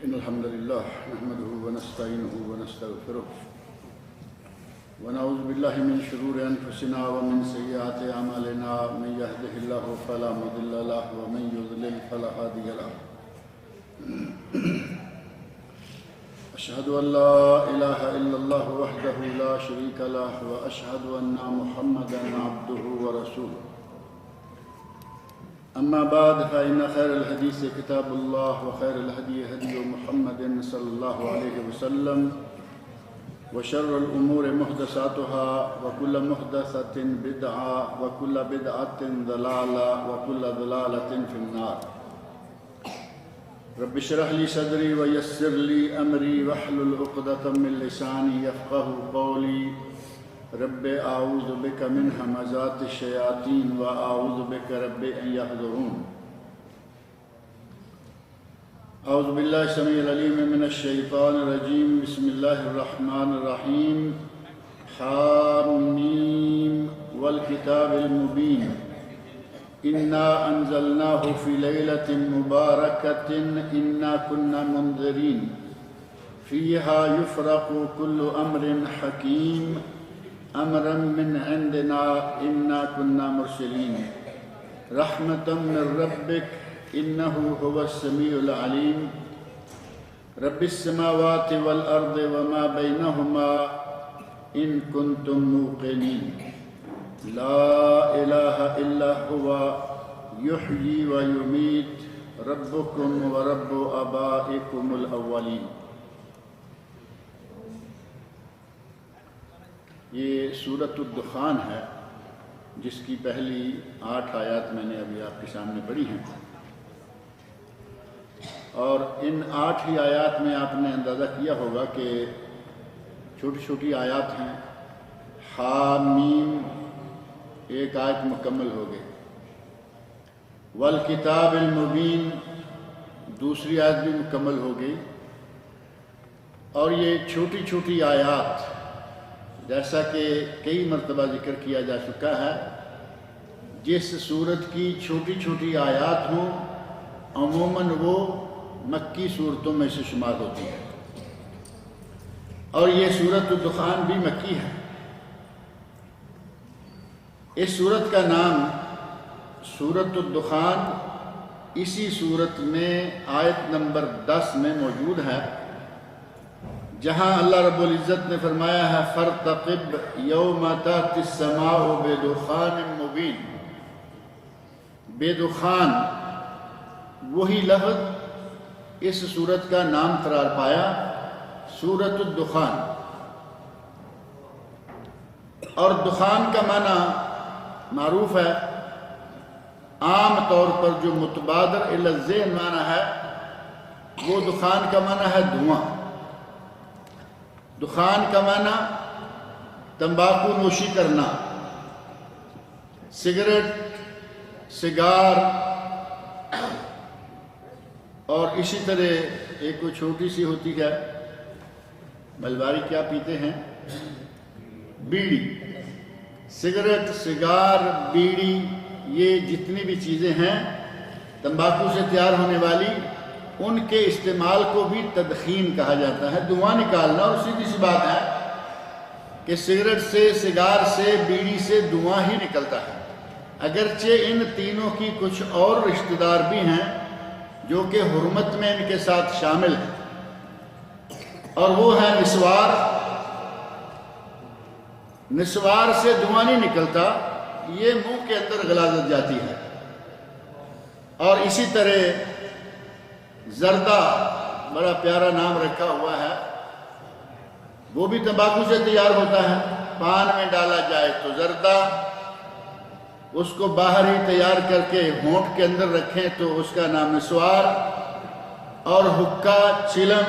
إن الحمد لله نحمده ونستعينه ونستغفره ونعوذ بالله من شرور أنفسنا ومن سيئات أعمالنا من يهده الله فلا مضل له ومن يضلل فلا هادي له أشهد أن لا إله إلا الله وحده لا شريك له وأشهد أن محمدا عبده ورسوله أما بعد فإن خير الحديث كتاب الله وخير الهدي هدي محمد صلى الله عليه وسلم وشر الأمور محدثاتها وكل محدثة بدعة وكل بدعة ضلالة وكل ضلالة في النار رب اشرح لي صدري ويسر لي أمري واحلل عقدة من لساني يفقهوا قولي رب أعوذ بك من همزات الشياطين وأعوذ بك رب أن يحضرون أعوذ بالله السميع العليم من الشيطان الرجيم بسم الله الرحمن الرحيم حاميم والكتاب المبين إنا أنزلناه في ليلة مباركة إنا كنا منذرين فيها يفرق كل أمر حكيم أمرا من عندنا إنا كنا مرسلين رحمة من ربك إنه هو السميع العليم رب السماوات والأرض وما بينهما إن كنتم موقنين لا إله إلا هو يحيي ويميت ربكم ورب آبائكم الأولين. یہ سورۃ الدخان ہے جس کی پہلی 8 آیات میں نے ابھی آپ کے سامنے پڑھی ہیں، اور ان 8 ہی آیات میں آپ نے اندازہ کیا ہوگا کہ چھوٹی چھوٹی آیات ہیں. حامیم ایک آیت مکمل ہو گئی، والکتاب المبین دوسری آیت بھی مکمل ہو گئی. اور یہ چھوٹی چھوٹی آیات جیسا کہ کئی مرتبہ ذکر کیا جا چکا ہے، جس سورت کی چھوٹی چھوٹی آیات ہوں عموماً وہ مکی صورتوں میں سے شمار ہوتی ہے، اور یہ سورۃ الدخان بھی مکی ہے. اس سورت کا نام سورۃ الدخان اسی سورت میں آیت نمبر 10 میں موجود ہے، جہاں اللہ رب العزت نے فرمایا ہے فَارْتَقِبْ يَوْمَ تَأْتِي السَّمَاءُ بِدُخَانٍ مُبِينٍ. بے دخان وہی لفظ اس سورت کا نام قرار پایا، سورۃ الدخان. اور دخان کا معنی معروف ہے، عام طور پر جو متبادر الی الذہن معنی ہے وہ دخان کا معنی ہے دھواں. دخان کا معنی تمباکو نوشی کرنا، سگریٹ، سگار، اور اسی طرح ایک کوئی چھوٹی سی ہوتی ہے ملباری، کیا پیتے ہیں، بیڑی. سگریٹ، سگار، بیڑی، یہ جتنی بھی چیزیں ہیں تمباکو سے تیار ہونے والی، ان کے استعمال کو بھی تدخین کہا جاتا ہے، دھواں نکالنا. اور سیدھی سی بات ہے کہ سگریٹ سے، سگار سے، بیڑی سے دھواں ہی نکلتا ہے، اگرچہ ان تینوں کی کچھ اور رشتہ دار بھی ہیں جو کہ حرمت میں ان کے ساتھ شامل ہیں، اور وہ ہے نسوار. نسوار سے دھواں نہیں نکلتا، یہ منہ کے اندر غلاظت جاتی ہے. اور اسی طرح زردہ، بڑا پیارا نام رکھا ہوا ہے، وہ بھی تمباکو سے تیار ہوتا ہے. پان میں ڈالا جائے تو زردہ، اس کو باہر ہی تیار کر کے ہونٹ کے اندر رکھیں تو اس کا نام نسوار. اور حکا، چلم،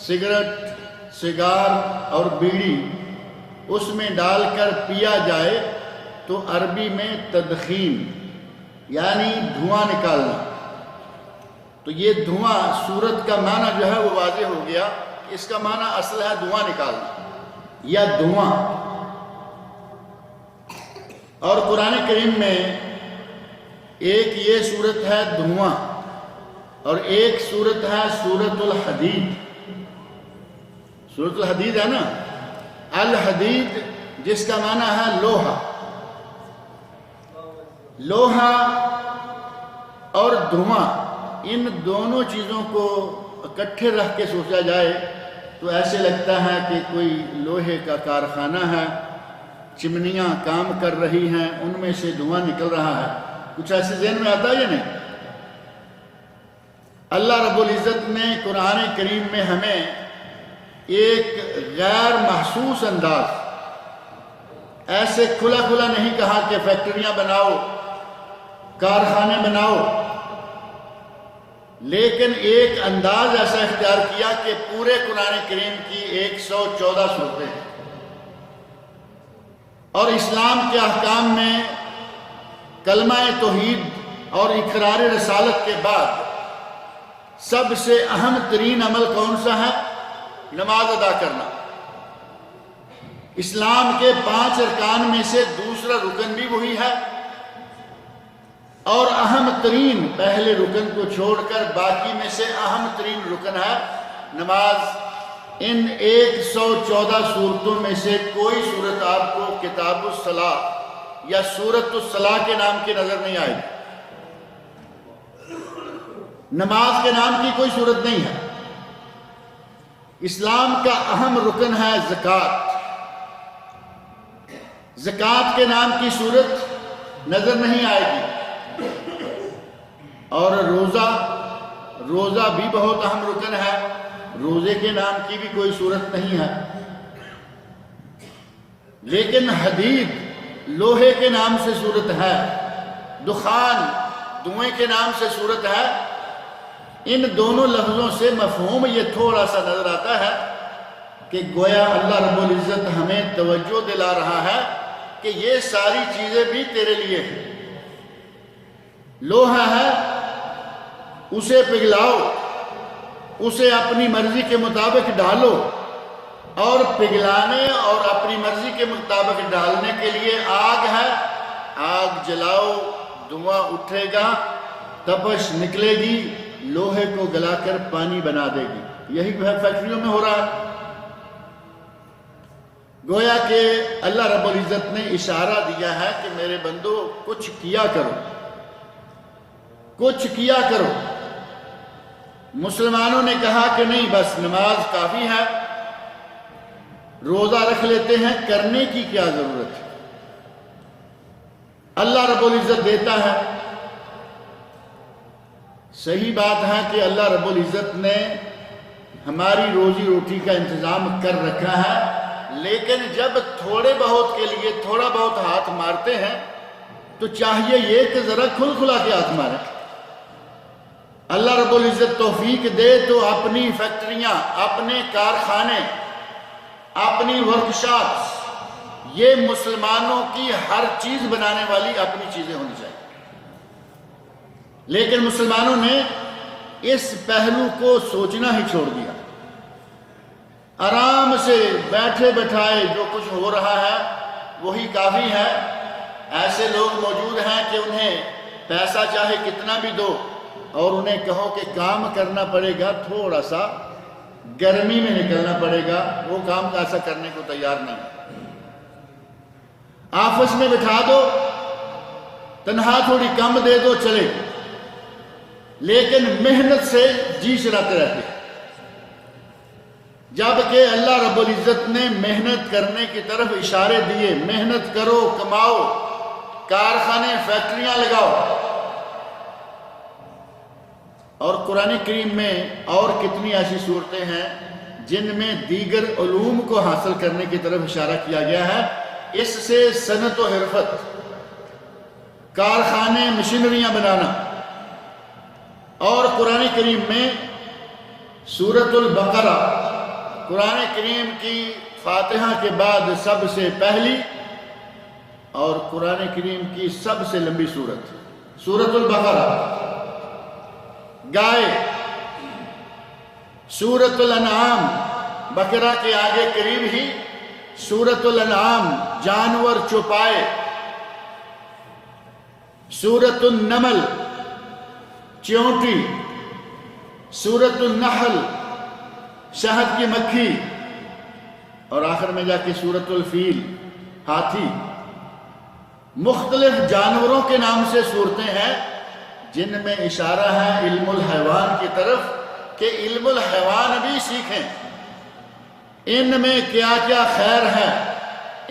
سگریٹ، سگار اور بیڑی اس میں ڈال کر پیا جائے تو عربی میں تدخین یعنی دھواں نکالنا. تو یہ دھواں سورت کا معنی جو ہے وہ واضح ہو گیا، اس کا معنی اصل ہے دھواں نکالنا یا دھواں. اور قرآن کریم میں ایک یہ صورت ہے دھواں، اور ایک سورت ہے سورت الحدید. سورت الحدید ہے نا، الحدید جس کا معنی ہے لوہا. لوہا اور دھواں، ان دونوں چیزوں کو اکٹھے رکھ کے سوچا جائے تو ایسے لگتا ہے کہ کوئی لوہے کا کارخانہ ہے، چمنیاں کام کر رہی ہیں، ان میں سے دھواں نکل رہا ہے. کچھ ایسے ذہن میں آتا ہے یا نہیں؟ اللہ رب العزت نے قرآن کریم میں ہمیں ایک غیر محسوس انداز، ایسے کھلا کھلا نہیں کہا کہ فیکٹریاں بناؤ، کارخانے بناؤ، لیکن ایک انداز ایسا اختیار کیا کہ پورے قرآن کریم کی 114 صورتیں ہیں. اور اسلام کے احکام میں کلمہ توحید اور اقرار رسالت کے بعد سب سے اہم ترین عمل کون سا ہے؟ نماز ادا کرنا. اسلام کے 5 ارکان میں سے دوسرا رکن بھی وہی ہے، اور اہم ترین پہلے رکن کو چھوڑ کر باقی میں سے اہم ترین رکن ہے نماز. ان 114 صورتوں میں سے کوئی صورت آپ کو کتاب الصلاۃ یا سورۃ الصلاۃ کے نام کی نظر نہیں آئے گی. نماز کے نام کی کوئی صورت نہیں ہے. اسلام کا اہم رکن ہے زکوٰۃ. زکوٰۃ کے نام کی صورت نظر نہیں آئے گی. اور روزہ بھی بہت اہم رکن ہے، روزے کے نام کی بھی کوئی صورت نہیں ہے. لیکن حدید لوہے کے نام سے صورت ہے، دخان دھوئیں کے نام سے صورت ہے. ان دونوں لفظوں سے مفہوم یہ تھوڑا سا نظر آتا ہے کہ گویا اللہ رب العزت ہمیں توجہ دلا رہا ہے کہ یہ ساری چیزیں بھی تیرے لیے ہیں. لوہا ہے، اسے پگھلاؤ، اسے اپنی مرضی کے مطابق ڈالو، اور پگھلانے اور اپنی مرضی کے مطابق ڈالنے کے لیے آگ ہے. آگ جلاؤ، دھواں اٹھے گا، تپش نکلے گی، لوہے کو گلا کر پانی بنا دے گی. یہی فیکٹریوں میں ہو رہا ہے. گویا کہ اللہ رب العزت نے اشارہ دیا ہے کہ میرے بندو کچھ کیا کرو، کچھ کیا کرو. مسلمانوں نے کہا کہ نہیں بس نماز کافی ہے، روزہ رکھ لیتے ہیں، کرنے کی کیا ضرورت ہے. اللہ رب العزت دیتا ہے. صحیح بات ہے کہ اللہ رب العزت نے ہماری روزی روٹی کا انتظام کر رکھا ہے، لیکن جب تھوڑے بہت کے لیے تھوڑا بہت ہاتھ مارتے ہیں تو چاہیے یہ کہ ذرا کھل کھلا کے ہاتھ ماریں. اللہ رب العزت توفیق دے تو اپنی فیکٹریاں، اپنے کارخانے، اپنی ورکشاپس، یہ مسلمانوں کی ہر چیز بنانے والی اپنی چیزیں ہونی چاہیے. لیکن مسلمانوں نے اس پہلو کو سوچنا ہی چھوڑ دیا. آرام سے بیٹھے بٹھائے جو کچھ ہو رہا ہے وہی کافی ہے. ایسے لوگ موجود ہیں کہ انہیں پیسہ چاہے کتنا بھی دو اور انہیں کہو کہ کام کرنا پڑے گا، تھوڑا سا گرمی میں نکلنا پڑے گا، وہ کام ایسا کرنے کو تیار نہیں. آفس میں بٹھا دو، تنہا تھوڑی کم دے دو، چلے، لیکن محنت سے جی چراتے رہتے ہیں. جبکہ اللہ رب العزت نے محنت کرنے کی طرف اشارے دیے. محنت کرو، کماؤ، کارخانے، فیکٹریاں لگاؤ. اور قرآن کریم میں اور کتنی ایسی صورتیں ہیں جن میں دیگر علوم کو حاصل کرنے کی طرف اشارہ کیا گیا ہے. اس سے صنعت و حرفت، کارخانے، مشینریاں بنانا. اور قرآن کریم میں سورۃ البقرہ قرآن کریم کی فاتحہ کے بعد سب سے پہلی اور قرآن کریم کی سب سے لمبی سورت سورۃ البقرہ. گائے سورۃ الانعام، بقرہ کے آگے قریب ہی سورۃ الانعام، جانور چوپائے. سورۃ النمل، چیونٹی. سورۃ النحل شہد کی مکھی، اور آخر میں جا کے سورۃ الفیل ہاتھی، مختلف جانوروں کے نام سے صورتیں ہیں جن میں اشارہ ہے علم الحیوان کی طرف کہ علم الحیوان بھی سیکھیں، ان میں کیا کیا خیر ہے،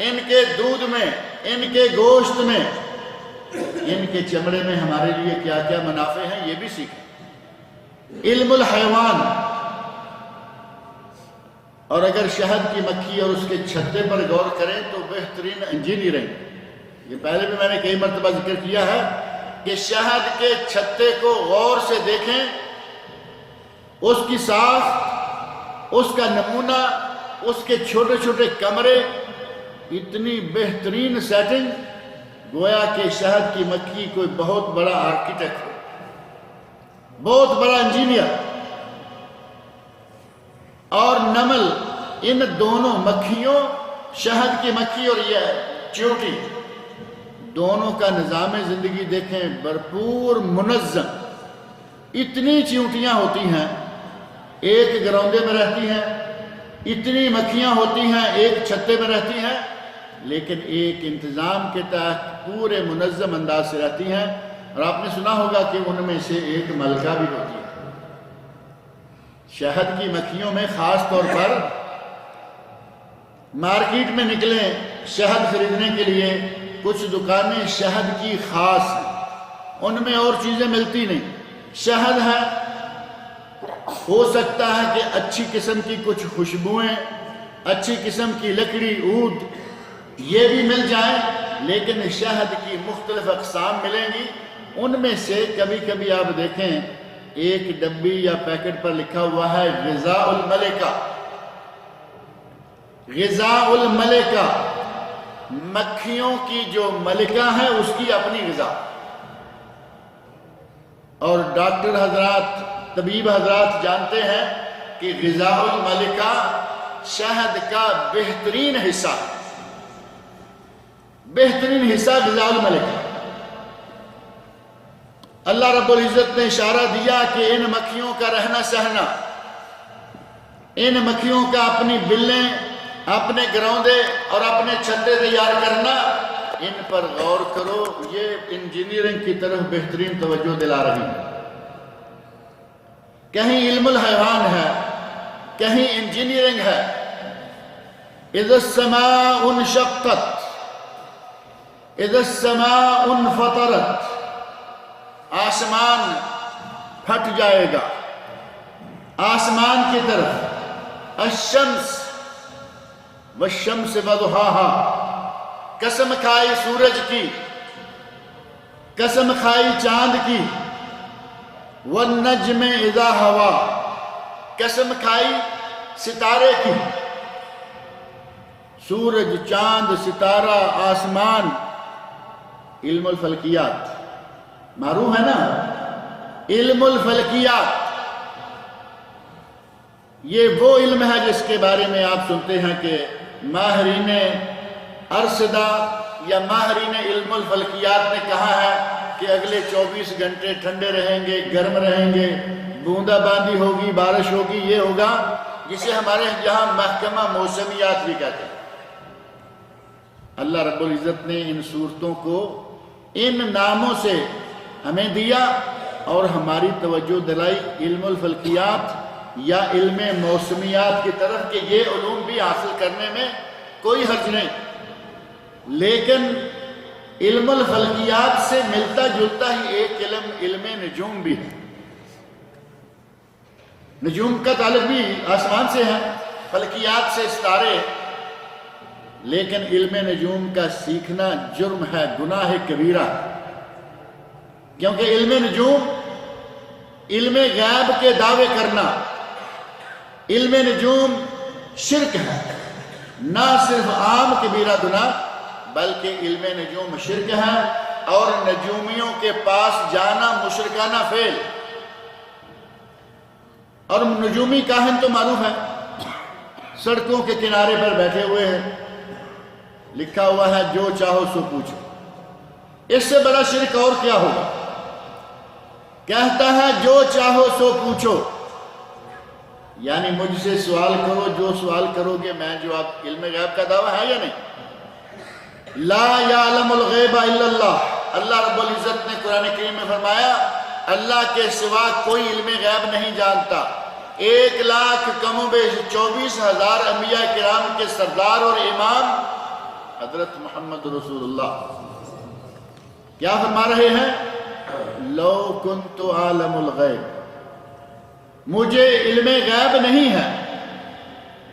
ان کے دودھ میں، ان کے گوشت میں، ان کے چمڑے میں ہمارے لیے کیا کیا منافع ہیں، یہ بھی سیکھیں، علم الحیوان۔ اور اگر شہد کی مکھی اور اس کے چھتے پر غور کریں تو بہترین انجینئرنگ، یہ پہلے بھی میں نے کئی مرتبہ ذکر کیا ہے کہ شہد کے چھتے کو غور سے دیکھیں، اس کی ساخت، اس کا نمونہ، اس کے چھوٹے چھوٹے کمرے، اتنی بہترین سیٹنگ، گویا کہ شہد کی مکھی کوئی بہت بڑا آرکیٹیکٹ ہو، بہت بڑا انجینئر۔ اور نمل، ان دونوں مکھیوں، شہد کی مکھی اور یہ چیونٹی، دونوں کا نظام زندگی دیکھیں، بھرپور منظم، اتنی چیونٹیاں ہوتی ہیں ایک گراؤنڈے میں رہتی ہیں، اتنی مکھیاں ہوتی ہیں ایک چھتے میں رہتی ہیں، لیکن ایک انتظام کے تحت پورے منظم انداز سے رہتی ہیں۔ اور آپ نے سنا ہوگا کہ ان میں سے ایک ملکہ بھی ہوتی ہے۔ شہد کی مکھیوں میں خاص طور پر مارکیٹ میں نکلیں شہد خریدنے کے لیے، کچھ دکانیں شہد کی خاص ہیں، ان میں اور چیزیں ملتی نہیں، شہد ہے، ہو سکتا ہے کہ اچھی قسم کی کچھ خوشبوئیں، اچھی قسم کی لکڑی، عود، یہ بھی مل جائیں، لیکن شہد کی مختلف اقسام ملیں گی۔ ان میں سے کبھی کبھی آپ دیکھیں ایک ڈبی یا پیکٹ پر لکھا ہوا ہے غذاء الملکہ، غذاء الملکہ، مکھیوں کی جو ملکہ ہے اس کی اپنی غذا۔ اور ڈاکٹر حضرات، طبیب حضرات جانتے ہیں کہ غذاء الملکہ شہد کا بہترین حصہ، بہترین حصہ غذاء الملکہ۔ اللہ رب العزت نے اشارہ دیا کہ ان مکھیوں کا رہنا سہنا، ان مکھیوں کا اپنی بلیں، اپنے گراؤندے اور اپنے چھتے تیار کرنا، ان پر غور کرو، یہ انجینئرنگ کی طرف بہترین توجہ دلا رہی ہے۔ کہیں علم الحیوان ہے، کہیں انجینئرنگ ہے۔ اذا السماء انشقت، اذا السماء انفطرت، آسمان پھٹ جائے گا آسمان کی طرف۔ الشمس والشمس وضحاها، قسم کھائی سورج کی، قسم کھائی چاند کی۔ والنجم اذا ہوا، قسم کھائی ستارے کی۔ سورج، چاند، ستارہ، آسمان، علم الفلکیات معروف ہے نا، علم الفلکیات، یہ وہ علم ہے جس کے بارے میں آپ سنتے ہیں کہ ماہرین ارصدہ یا ماہرین علم الفلکیات نے کہا ہے کہ اگلے 24 گھنٹے ٹھنڈے رہیں گے، گرم رہیں گے، بوندا باندی ہوگی، بارش ہوگی، یہ ہوگا، جسے ہمارے یہاں محکمہ موسمیات بھی کہتے ہیں۔ اللہ رب العزت نے ان صورتوں کو ان ناموں سے ہمیں دیا اور ہماری توجہ دلائی علم الفلکیات یا علم موسمیات کی طرف کہ یہ علوم بھی حاصل کرنے میں کوئی حرج نہیں، لیکن علم الفلکیات سے ملتا جلتا ہی ایک علم، علم نجوم بھی ہے۔ نجوم کا تعلق بھی آسمان سے ہے، فلکیات سے ستارے، لیکن علم نجوم کا سیکھنا جرم ہے، گناہ کبیرہ، کیونکہ علم نجوم، علم غیب کے دعوے کرنا، علم نجوم شرک ہے، نہ صرف عام کبیرہ گناہ بلکہ علم نجوم شرک ہے، اور نجومیوں کے پاس جانا مشرکانہ فعل۔ اور نجومی کاہن تو معروف ہے، سڑکوں کے کنارے پر بیٹھے ہوئے ہیں، لکھا ہوا ہے جو چاہو سو پوچھو۔ اس سے بڑا شرک اور کیا ہوگا؟ کہتا ہے جو چاہو سو پوچھو، یعنی مجھ سے سوال کرو، جو سوال کرو گے میں جواب۔ علم غیب کا دعویٰ ہے یا نہیں؟ لا یعلم الغیب الا اللہ، اللہ رب العزت نے قرآن کریم میں فرمایا اللہ کے سوا کوئی علم غیب نہیں جانتا۔ 1,24,000 انبیاء کرام کے سردار اور امام حضرت محمد رسول اللہ کیا فرما رہے ہیں؟ لو کنت عالم الغیب، مجھے علم غیب نہیں ہے،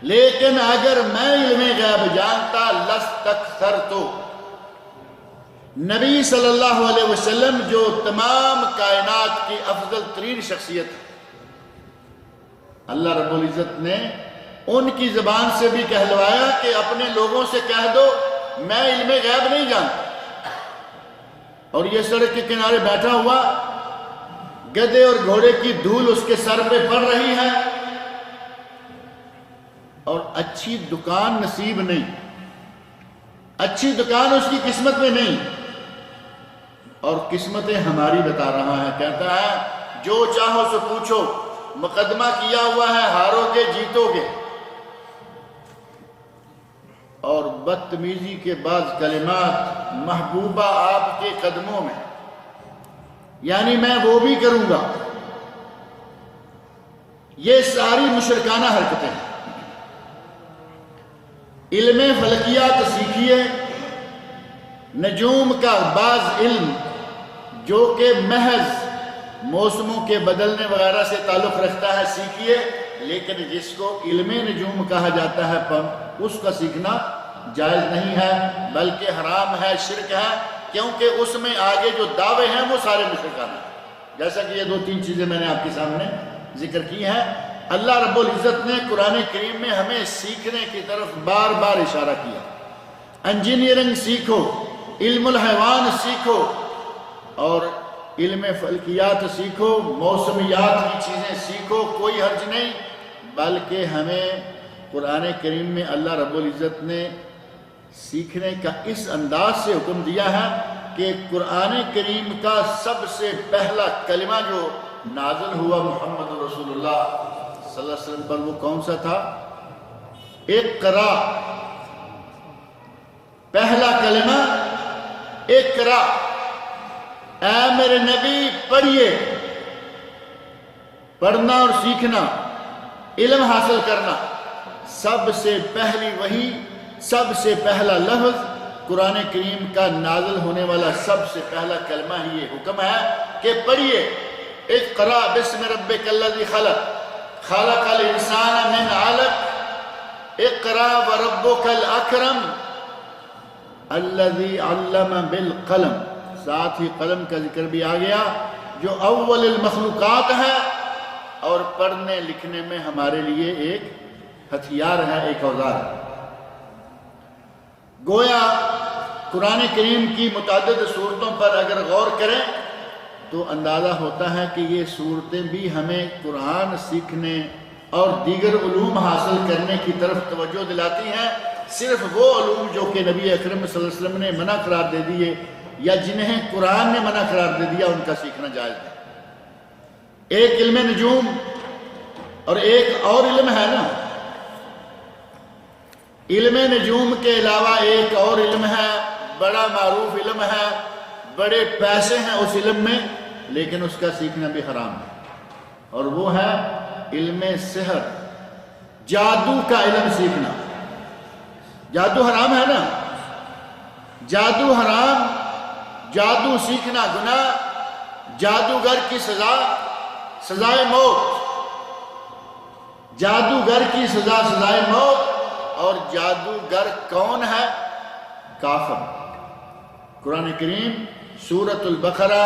لیکن اگر میں علم غیب جانتا لستکثرت، نبی صلی اللہ علیہ وسلم جو تمام کائنات کی افضل ترین شخصیت ہے، اللہ رب العزت نے ان کی زبان سے بھی کہلوایا کہ اپنے لوگوں سے کہہ دو میں علم غیب نہیں جانتا۔ اور یہ سڑک کے کنارے بیٹھا ہوا گدھے اور گھوڑے کی دھول اس کے سر پہ پڑ رہی ہے، اور اچھی دکان نصیب نہیں، اچھی دکان اس کی قسمت میں نہیں، اور قسمتیں ہماری بتا رہا ہے۔ کہتا ہے جو چاہو سو پوچھو، مقدمہ کیا ہوا ہے، ہارو گے جیتو گے۔ اور بدتمیزی کے بعض کلمات محبوبہ آپ کے قدموں میں، یعنی میں وہ بھی کروں گا، یہ ساری مشرکانہ حرکتیں ہیں۔ علم فلکیات سیکھیے، نجوم کا بعض علم جو کہ محض موسموں کے بدلنے وغیرہ سے تعلق رکھتا ہے سیکھیے، لیکن جس کو علم نجوم کہا جاتا ہے اس کا سیکھنا جائز نہیں ہے، بلکہ حرام ہے، شرک ہے، کیونکہ اس میں آگے جو دعوے ہیں وہ سارے مشرکانہ ہیں۔ جیسا کہ یہ 2-3 چیزیں میں نے آپ کے سامنے ذکر کی ہیں۔ اللہ رب العزت نے قرآن کریم میں ہمیں سیکھنے کی طرف بار بار اشارہ کیا۔ انجینئرنگ سیکھو، علم الحیوان سیکھو، اور علم فلکیات سیکھو، موسمیات کی چیزیں سیکھو، کوئی حرج نہیں، بلکہ ہمیں قرآن کریم میں اللہ رب العزت نے سیکھنے کا اس انداز سے حکم دیا ہے کہ قرآن کریم کا سب سے پہلا کلمہ جو نازل ہوا محمد رسول اللہ صلی اللہ علیہ وسلم پر وہ کون سا تھا؟ اقرا، پہلا کلمہ اقرا، اے میرے نبی پڑھیے۔ پڑھنا اور سیکھنا، علم حاصل کرنا، سب سے پہلی وحی، سب سے پہلا لفظ قرآن کریم کا نازل ہونے والا سب سے پہلا کلمہ ہی یہ حکم ہے کہ پڑھیے۔ اقرا بسم ربک الذی خلق، خلق الانسان من علق، اقرا وربک الاکرم الذی علم بالقلم، ساتھ ہی قلم کا ذکر بھی آ گیا جو اول المخلوقات ہے، اور پڑھنے لکھنے میں ہمارے لیے ایک ہتھیار ہے، ایک اوزار ہے۔ گویا قرآن کریم کی متعدد صورتوں پر اگر غور کریں تو اندازہ ہوتا ہے کہ یہ صورتیں بھی ہمیں قرآن سیکھنے اور دیگر علوم حاصل کرنے کی طرف توجہ دلاتی ہیں، صرف وہ علوم جو کہ نبی اکرم صلی اللہ علیہ وسلم نے منع قرار دے دیے یا جنہیں قرآن نے منع قرار دے دیا ان کا سیکھنا جائز ہے۔ ایک علم نجوم اور ایک اور علم ہے نا، علم نجوم کے علاوہ ایک اور علم ہے، بڑا معروف علم ہے، بڑے پیسے ہیں اس علم میں، لیکن اس کا سیکھنا بھی حرام ہے، اور وہ ہے علم سحر، جادو کا علم سیکھنا۔ جادو حرام ہے نا، جادو حرام، جادو سیکھنا گناہ، جادوگر کی سزا سزائے موت، جادوگر کی سزا سزائے موت، اور جادوگر کون ہے؟ کافر۔ قرآن کریم سورۃ البقرہ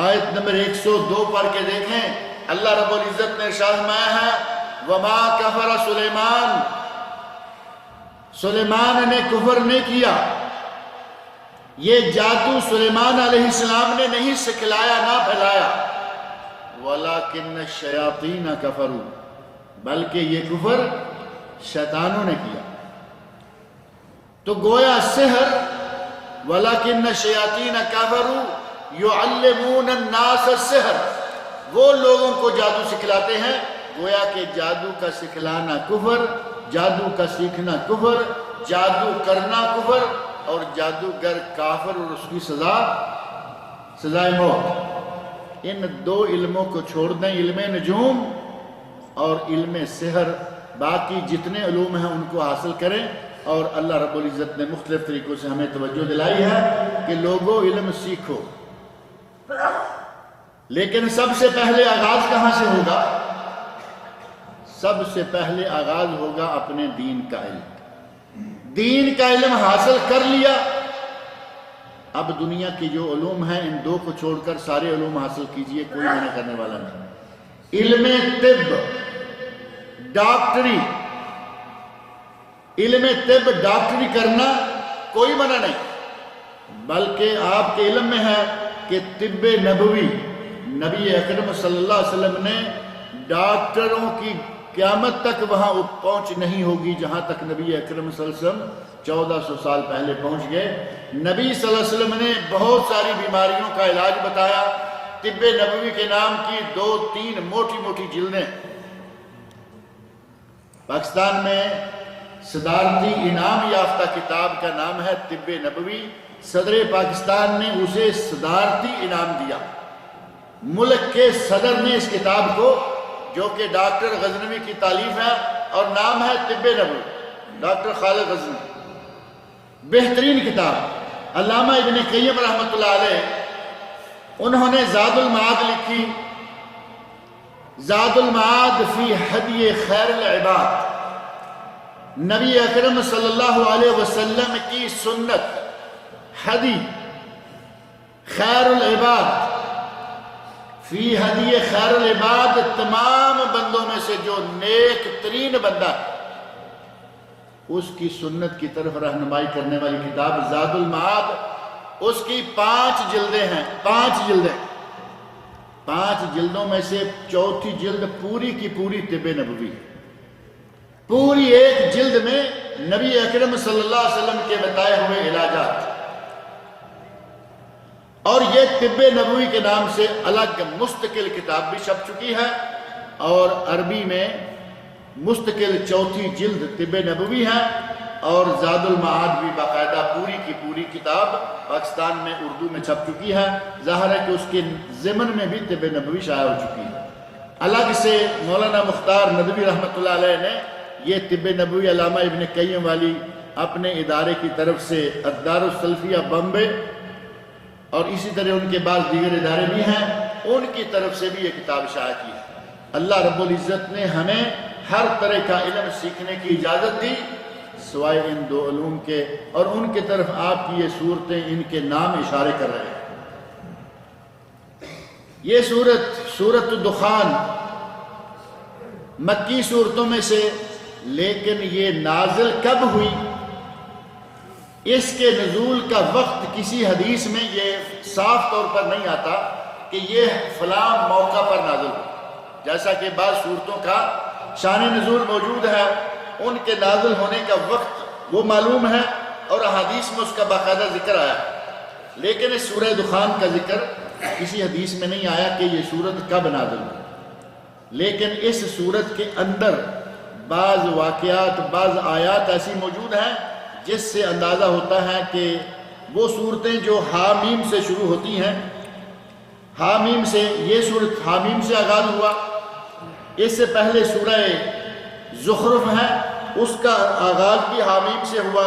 آیت نمبر 102 پڑھ کے دیکھیں، اللہ رب العزت نے ارشاد فرمایا ہے وما کفر سلیمان، سلیمان نے کفر نہیں کیا، یہ جادو سلیمان علیہ السلام نے نہیں سکھلایا نہ پھیلایا، وَلَكِنَّ الشَّيَاطِينَ كَفَرُوا، بلکہ یہ کفر شیطانوں نے کیا۔ تو گویا سحر وَلَكِنَّ الشَّيَاطِينَ كَفَرُوا يُعَلِّمُونَ النَّاسَ السِّحْرَ، وہ لوگوں کو جادو سکھلاتے ہیں گویا کہ جادو کا سکھلانا کفر، جادو کا سیکھنا کفر، جادو کرنا کفر، اور جادوگر کافر اور اس کی سزائے موت۔ ان دو علموں کو چھوڑ دیں، علم نجوم اور علم سحر، باقی جتنے علوم ہیں ان کو حاصل کریں۔ اور اللہ رب العزت نے مختلف طریقوں سے ہمیں توجہ دلائی ہے کہ لوگوں علم سیکھو، لیکن سب سے پہلے آغاز کہاں سے ہوگا؟ سب سے پہلے آغاز ہوگا اپنے دین کا علم۔ دین کا علم حاصل کر لیا، اب دنیا کی جو علوم ہیں ان دو کو چھوڑ کر سارے علوم حاصل کیجئے، کوئی منع کرنے والا نہیں۔ علم طب، ڈاکٹری، علم طب ڈاکٹری کرنا کوئی منع نہیں، بلکہ آپ کے علم میں ہے کہ طب نبوی، نبی اکرم صلی اللہ علیہ وسلم نے ڈاکٹروں کی قیامت تک وہاں پہنچ نہیں ہوگی جہاں تک نبی اکرم صلی اللہ علیہ وسلم 1400 سال پہلے پہنچ گئے۔ نبی صلی اللہ علیہ وسلم نے بہت ساری بیماریوں کا علاج بتایا، طب نبوی کے نام کی 2-3 موٹی موٹی جلدیں پاکستان میں صدارتی انعام یافتہ کتاب کا نام ہے طب نبوی۔ صدر پاکستان نے اسے صدارتی انعام دیا، ملک کے صدر نے اس کتاب کو، جو کہ ڈاکٹر غزنوی کی تالیف ہے اور نام ہے طب نبوی، ڈاکٹر خالد غزنوی، بہترین کتاب۔ علامہ ابن قیم رحمۃ اللہ علیہ انہوں نے زاد المعاد لکھی، زاد المعاد فی ہدی خیر العباد، نبی اکرم صلی اللہ علیہ وسلم کی سنت، ہدی خیر العباد، فی ہدی خیر العباد، تمام بندوں میں سے جو نیک ترین بندہ ہے اس کی سنت کی طرف رہنمائی کرنے والی کتاب زاد المعاد۔ اس کی 5 جلدیں ہیں، 5 جلدیں، 5 جلدوں میں سے چوتھی جلد پوری کی پوری طب نبوی ہے۔ پوری ایک جلد میں نبی اکرم صلی اللہ علیہ وسلم کے بتائے ہوئے علاجات، اور یہ طب نبوی کے نام سے الگ مستقل کتاب بھی چھپ چکی ہے، اور عربی میں مستقل چوتھی جلد طب نبوی ہے، اور زاد المعاد بھی باقاعدہ پوری کی پوری کتاب پاکستان میں اردو میں چھپ چکی ہے۔ ظاہر ہے کہ اس کے ضمن میں بھی طب نبوی شائع ہو چکی ہے۔ الگ سے مولانا مختار ندوی رحمۃ اللہ علیہ نے یہ طب نبوی علامہ ابن قیم والی اپنے ادارے کی طرف سے، الدار السلفیہ بمبے، اور اسی طرح ان کے بعض دیگر ادارے بھی ہیں، ان کی طرف سے بھی یہ کتاب شائع کی ہے۔ اللہ رب العزت نے ہمیں ہر طرح کا علم سیکھنے کی اجازت دی سوائے ان 2 علوم کے، اور ان کی طرف آپ کی یہ صورتیں ان کے نام اشارے کر رہے ہیں۔ یہ سورۃ الدخان مکی صورتوں میں سے، لیکن یہ نازل کب ہوئی، اس کے نزول کا وقت کسی حدیث میں یہ صاف طور پر نہیں آتا کہ یہ فلاں موقع پر نازل ہو، جیسا کہ بعض صورتوں کا شان نزول موجود ہے، ان کے نازل ہونے کا وقت وہ معلوم ہے اور احادیث میں اس کا باقاعدہ ذکر آیا، لیکن اس سورہ دخان کا ذکر کسی حدیث میں نہیں آیا کہ یہ سورت کب نازل ہوئی۔ لیکن اس سورت کے اندر بعض واقعات، بعض آیات ایسی موجود ہیں جس سے اندازہ ہوتا ہے کہ وہ صورتیں جو حامیم سے شروع ہوتی ہیں، حامیم سے، یہ سورت حامیم سے آغاز ہوا، اس سے پہلے سورہ زخرف ہے، اس کا آغاز بھی حامیم سے ہوا،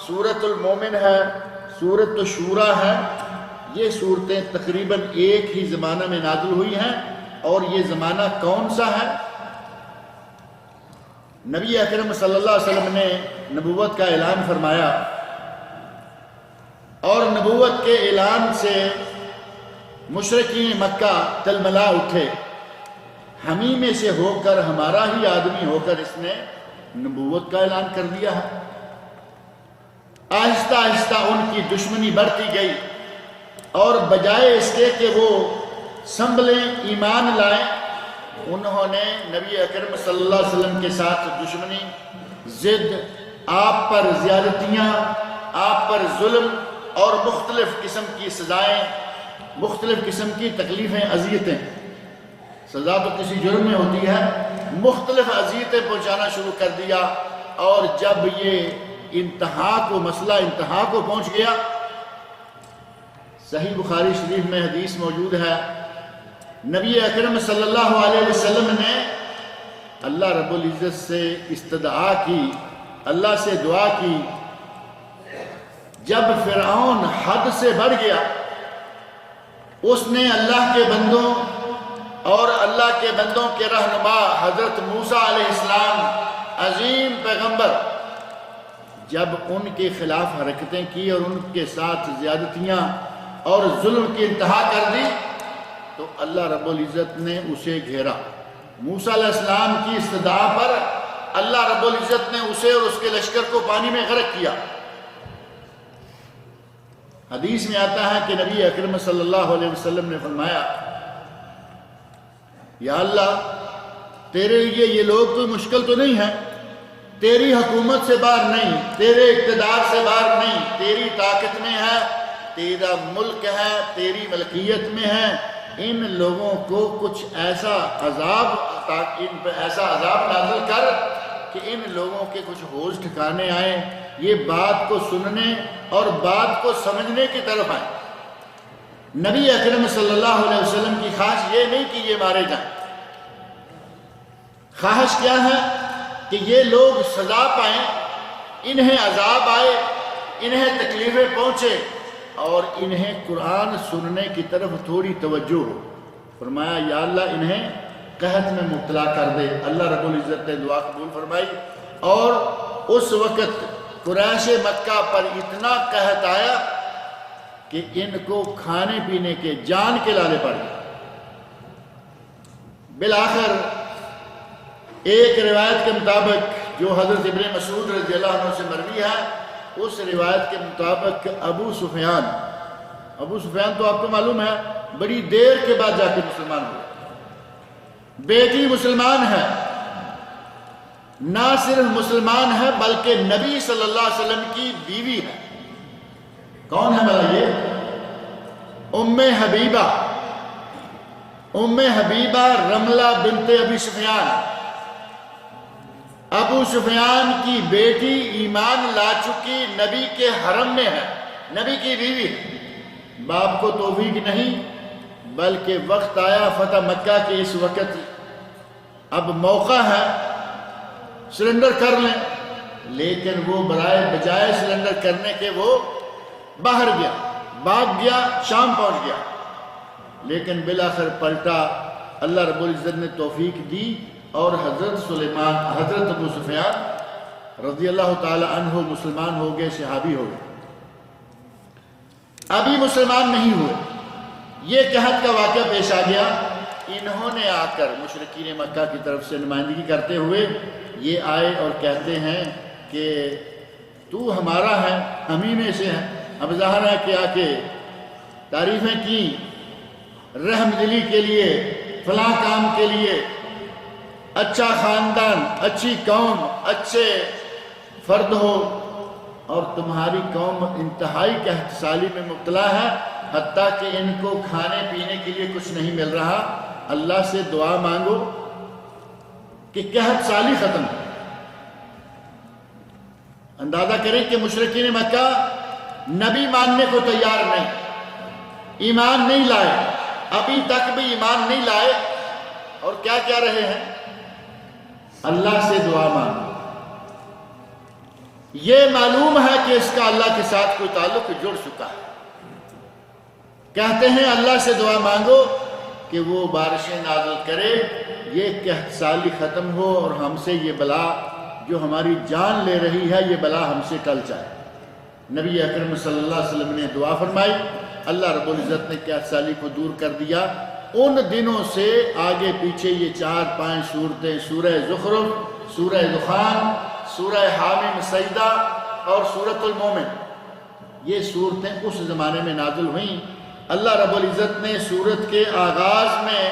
سورۃ المومن ہے، سورۃ الشورى ہے، یہ صورتیں تقریباً ایک ہی زمانہ میں نازل ہوئی ہیں، اور یہ زمانہ کون سا ہے؟ نبی اکرم صلی اللہ علیہ وسلم نے نبوت کا اعلان فرمایا، اور نبوت کے اعلان سے مشرکین مکہ تلملا اٹھے، ہمیں میں سے ہو کر، ہمارا ہی آدمی ہو کر اس نے نبوت کا اعلان کر دیا ہے۔ آہستہ آہستہ ان کی دشمنی بڑھتی گئی، اور بجائے اس کے کہ وہ سنبھلیں، ایمان لائیں، انہوں نے نبی اکرم صلی اللہ علیہ وسلم کے ساتھ دشمنی، ضد، آپ پر زیادتیاں، آپ پر ظلم، اور مختلف قسم کی سزائیں، مختلف قسم کی تکلیفیں، اذیتیں۔ سزا تو کسی جرم میں ہوتی ہے، مختلف اذیتیں پہنچانا شروع کر دیا، اور جب یہ مسئلہ انتہا کو پہنچ گیا، صحیح بخاری شریف میں حدیث موجود ہے، نبی اکرم صلی اللہ علیہ وسلم نے اللہ رب العزت سے استدعا کی، اللہ سے دعا کی۔ جب فرعون حد سے بڑھ گیا، اس نے اللہ کے بندوں اور اللہ کے بندوں کے رہنما حضرت موسیٰ علیہ السلام، عظیم پیغمبر، جب ان کے خلاف حرکتیں کی اور ان کے ساتھ زیادتیاں اور ظلم کی انتہا کر دی، تو اللہ رب العزت نے اسے گھیرا۔ موسیٰ علیہ السلام کی استدعا پر اللہ رب العزت نے اسے اور اس کے لشکر کو پانی میں غرق کیا۔ حدیث میں آتا ہے کہ نبی اکرم صلی اللہ علیہ وسلم نے فرمایا، یا اللہ، تیرے لیے یہ لوگ کوئی مشکل تو نہیں ہے، تیری حکومت سے باہر نہیں، تیرے اقتدار سے باہر نہیں، تیری طاقت میں ہے، تیرا ملک ہے، تیری ملکیت میں ہے۔ ان لوگوں کو کچھ ایسا عذاب نازل کر کہ ان لوگوں کے کچھ ہوش ٹھکانے آئیں، یہ بات کو سننے اور بات کو سمجھنے کی طرف آئیں۔ نبی اکرم صلی اللہ علیہ وسلم کی خواہش یہ نہیں کہ یہ مارے جائیں، خواہش کیا ہے کہ یہ لوگ سزا پائیں، انہیں عذاب آئے، انہیں تکلیفیں پہنچے، اور انہیں قرآن سننے کی طرف تھوڑی توجہ ہو۔ فرمایا، یا اللہ انہیں قحط میں مبتلا کر دے۔ اللہ رب العزت نے دعا قبول فرمائی، اور اس وقت قریش مکہ پر اتنا قحط آیا کہ ان کو کھانے پینے کے جان کے لالے پڑ گئے۔ بالآخر ایک روایت کے مطابق جو حضرت ابن مسعود رضی اللہ عنہ سے مروی ہے، اس روایت کے مطابق ابو سفیان تو آپ کو معلوم ہے بڑی دیر کے بعد جا کے مسلمان ہوئے، بیٹی مسلمان ہے، نہ صرف مسلمان ہے بلکہ نبی صلی اللہ علیہ وسلم کی بیوی ہے۔ کون ہے بھلا یہ؟ ام حبیبہ رملہ بنت ابی سفیان، ابو سفیان کی بیٹی، ایمان لا چکی، نبی کے حرم میں ہے، نبی کی بیوی ہے۔ باپ کو توفیق نہیں، بلکہ وقت آیا فتح مکہ کے، اس وقت اب موقع ہے سرنڈر کر لیں، لیکن وہ بجائے سرنڈر کرنے کے وہ باہر گیا، بھاگ گیا، شام پہنچ گیا۔ لیکن بالآخر پلٹا، اللہ رب العزت نے توفیق دی، اور حضرت ابو سفیان رضی اللہ تعالی عنہ مسلمان ہو گئے، صحابی ہو گئے۔ ابھی مسلمان نہیں ہوئے، یہ قحط کا واقعہ پیش آ گیا۔ انہوں نے آ کر مشرکین مکہ کی طرف سے نمائندگی کرتے ہوئے یہ آئے اور کہتے ہیں کہ تو ہمارا ہے، ہم ہی میں سے ہیں۔ اب ظاہر ہے کہ آ کے تعریفیں کی، رحم دلی کے لیے، فلاں کام کے لیے، اچھا خاندان، اچھی قوم، اچھے فرد ہو، اور تمہاری قوم انتہائی قحط سالی میں مبتلا ہے، حتیٰ کہ ان کو کھانے پینے کے لیے کچھ نہیں مل رہا۔ اللہ سے دعا مانگو کہ قحط سالی ختم ہو۔ اندازہ کریں کہ مشرکین مکہ نبی ماننے کو تیار نہیں، ایمان نہیں لائے، ابھی تک بھی ایمان نہیں لائے، اور کیا کہہ رہے ہیں؟ اللہ سے دعا مانگو۔ یہ معلوم ہے کہ اس کا اللہ کے ساتھ کوئی تعلق جڑ چکا ہے۔ کہتے ہیں اللہ سے دعا مانگو کہ وہ بارشیں نازل کرے، یہ قحط سالی ختم ہو، اور ہم سے یہ بلا جو ہماری جان لے رہی ہے، یہ بلا ہم سے ٹل جائے۔ نبی اکرم صلی اللہ علیہ وسلم نے دعا فرمائی، اللہ رب العزت نے قحط سالی کو دور کر دیا۔ ان دنوں سے آگے پیچھے یہ 4-5 صورتیں، سورہ زخرف، سورہ دخان، سورہ حامیم سجدہ اور سورۃ المومن، یہ صورتیں اس زمانے میں نازل ہوئیں۔ اللہ رب العزت نے سورت کے آغاز میں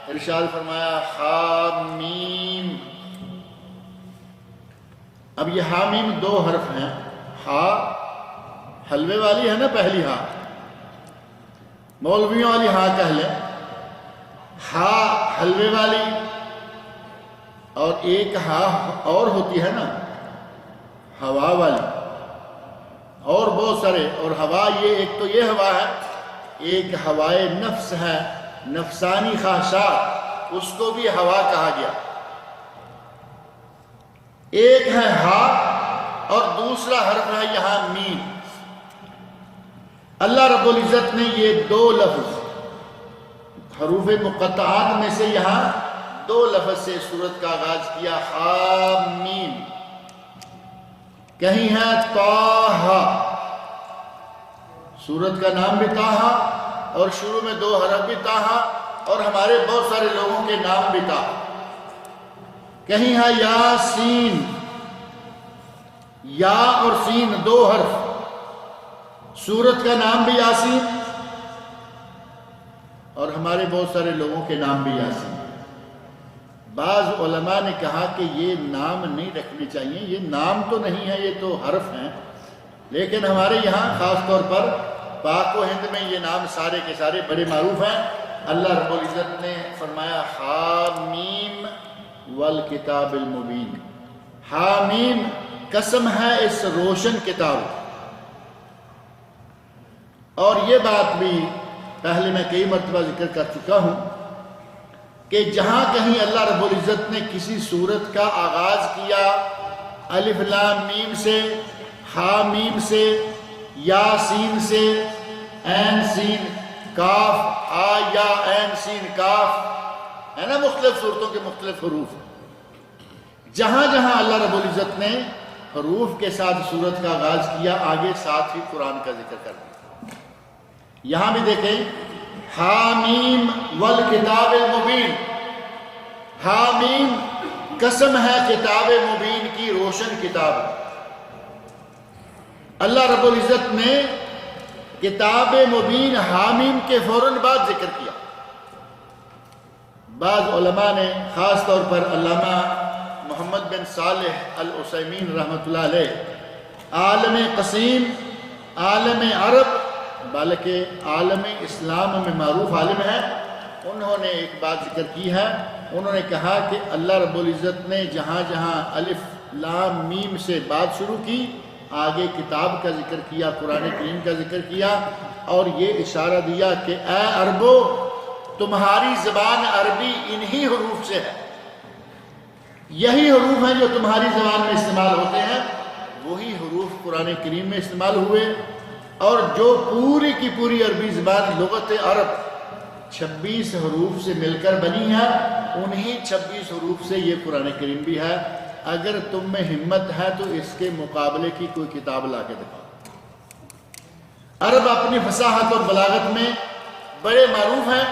ارشاد فرمایا حامیم۔ اب یہ حامیم 2 حرف ہیں، ہا حلوے والی ہے نا، پہلی ہا مولویوں والی ہا کہہ لیں، ہا حلوے والی، اور ایک ہا اور ہوتی ہے نا ہوا والی، اور بہت سارے، اور ہوا یہ ایک تو یہ ہوا ہے، ایک ہوائے نفس ہے، نفسانی خواہشات، اس کو بھی ہوا کہا گیا۔ ایک ہے ہا اور دوسرا حرف ہے یہاں میم۔ اللہ رب العزت نے یہ دو لفظ حروف مقطعات میں سے یہاں دو لفظ سے سورت کا آغاز کیا، حامیم۔ کہیں ہے طٰہٰ، سورت کا نام بھی طٰہٰ اور شروع میں دو حرف بھی طٰہٰ، اور ہمارے بہت سارے لوگوں کے نام بھی طٰہٰ۔ کہیں ہے یاسین، یا اور سین دو حرف، سورت کا نام بھی یاسین اور ہمارے بہت سارے لوگوں کے نام بھی یاسین۔ بعض علماء نے کہا کہ یہ نام نہیں رکھنے چاہیے، یہ نام تو نہیں ہے، یہ تو حرف ہیں، لیکن ہمارے یہاں خاص طور پر پاک و ہند میں یہ نام سارے کے سارے بڑے معروف ہیں۔ اللہ رب العزت نے فرمایا حامیم والکتاب المبین، حامیم قسم ہے اس روشن کتاب۔ اور یہ بات بھی پہلے میں کئی مرتبہ ذکر کر چکا ہوں کہ جہاں کہیں اللہ رب العزت نے کسی سورت کا آغاز کیا الف لام میم سے، ہا میم سے، یا سین سے، عین سین کاف، ہا یا عین سین کاف، ہے نا، مختلف صورتوں کے مختلف حروف۔ جہاں جہاں اللہ رب العزت نے حروف کے ساتھ سورت کا آغاز کیا، آگے ساتھ ہی قرآن کا ذکر کر دیا۔ یہاں بھی دیکھیں حامیم والکتاب المبین، حامیم قسم ہے کتاب مبین کی، روشن کتاب۔ اللہ رب العزت نے کتاب مبین حامیم کے فوراً بعد ذکر کیا۔ بعض علماء نے خاص طور پر علامہ محمد بن صالح العثیمین رحمۃ اللہ علیہ، عالم قسیم، عالم عرب بلکہ عالم اسلام میں معروف عالم ہے، انہوں نے ایک بات ذکر کی ہے۔ انہوں نے کہا کہ اللہ رب العزت نے جہاں جہاں الف لام میم سے بات شروع کی، آگے کتاب کا ذکر کیا، قرآن کریم کا ذکر کیا، اور یہ اشارہ دیا کہ اے عربو، تمہاری زبان عربی انہی حروف سے ہے، یہی حروف ہیں جو تمہاری زبان میں استعمال ہوتے ہیں، وہی حروف قرآن کریم میں استعمال ہوئے، اور جو پوری کی پوری عربی زبان لغت عرب 26 حروف سے مل کر بنی ہے، انہی 26 حروف سے یہ قرآن کریم بھی ہے۔ اگر تم میں ہمت ہے تو اس کے مقابلے کی کوئی کتاب لا کے دکھاؤ۔ عرب اپنی فصاحت اور بلاغت میں بڑے معروف ہیں،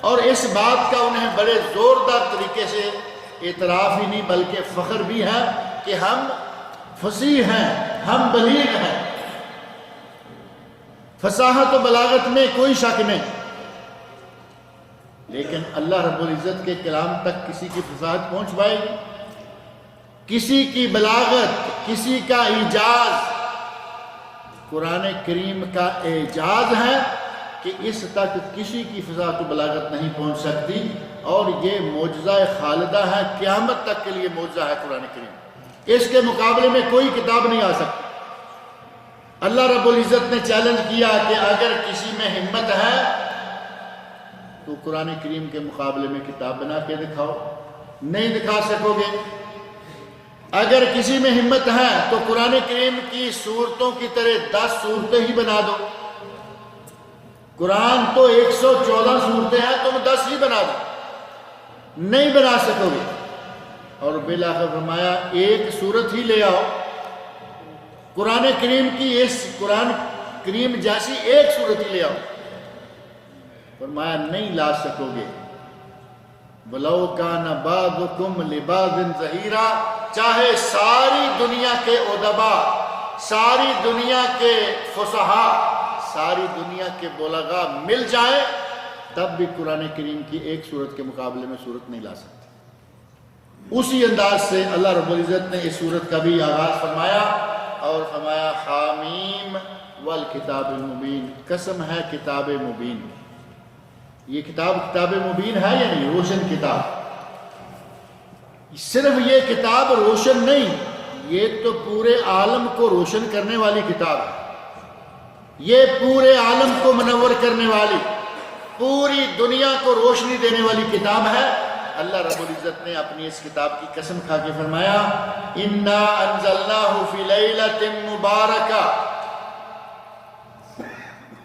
اور اس بات کا انہیں بڑے زوردار طریقے سے اعتراف ہی نہیں بلکہ فخر بھی ہے کہ ہم فصیح ہیں، ہم بلیغ ہیں۔ فصاحت و بلاغت میں کوئی شک نہیں، لیکن اللہ رب العزت کے کلام تک کسی کی فصاحت پہنچ پائے گی، کسی کی بلاغت، کسی کا اعجاز؟ قرآن کریم کا اعجاز ہے کہ اس تک کسی کی فصاحت و بلاغت نہیں پہنچ سکتی، اور یہ معجزہ خالدہ ہے، قیامت تک کے لیے معجزہ ہے قرآن کریم، اس کے مقابلے میں کوئی کتاب نہیں آ سکتی۔ اللہ رب العزت نے چیلنج کیا کہ اگر کسی میں ہمت ہے تو قرآن کریم کے مقابلے میں کتاب بنا کے دکھاؤ، نہیں دکھا سکو گے۔ اگر کسی میں ہمت ہے تو قرآن کریم کی سورتوں کی طرح 10 صورتیں ہی بنا دو۔ قرآن تو 114 صورتیں ہیں، تم 10 ہی بنا دو، نہیں بنا سکو گے۔ اور بالآخر فرمایا ایک صورت ہی لے آؤ، قرآن کریم کی اس قرآن کریم جیسی ایک صورت ہی لے آؤ، فرمایا نہیں لا سکو گے۔ وَلَوْ كَانَ بَعْضُكُمْ لِبَعْضٍ ظَهِيرًا، چاہے ساری دنیا کے ادبا، ساری دنیا کے فصحاء، ساری دنیا کے بلغاء مل جائیں، تب بھی قرآن کریم کی ایک صورت کے مقابلے میں صورت نہیں لا سکتے۔ اسی انداز سے اللہ رب العزت نے اس صورت کا بھی آغاز فرمایا، اور فرمایا حامیم والکتاب المبین، قسم ہے کتاب مبین۔ یہ کتاب مبین ہے یا نہیں؟ روشن کتاب۔ صرف یہ کتاب روشن نہیں، یہ تو پورے عالم کو روشن کرنے والی کتاب ہے، یہ پورے عالم کو منور کرنے والی، پوری دنیا کو روشنی دینے والی کتاب ہے۔ اللہ رب العزت نے اپنی اس کتاب کی قسم کھا کے فرمایا اِنَّا أَنزَلْنَاهُ فِي لَيْلَةٍ مُبَارَكَةٍ۔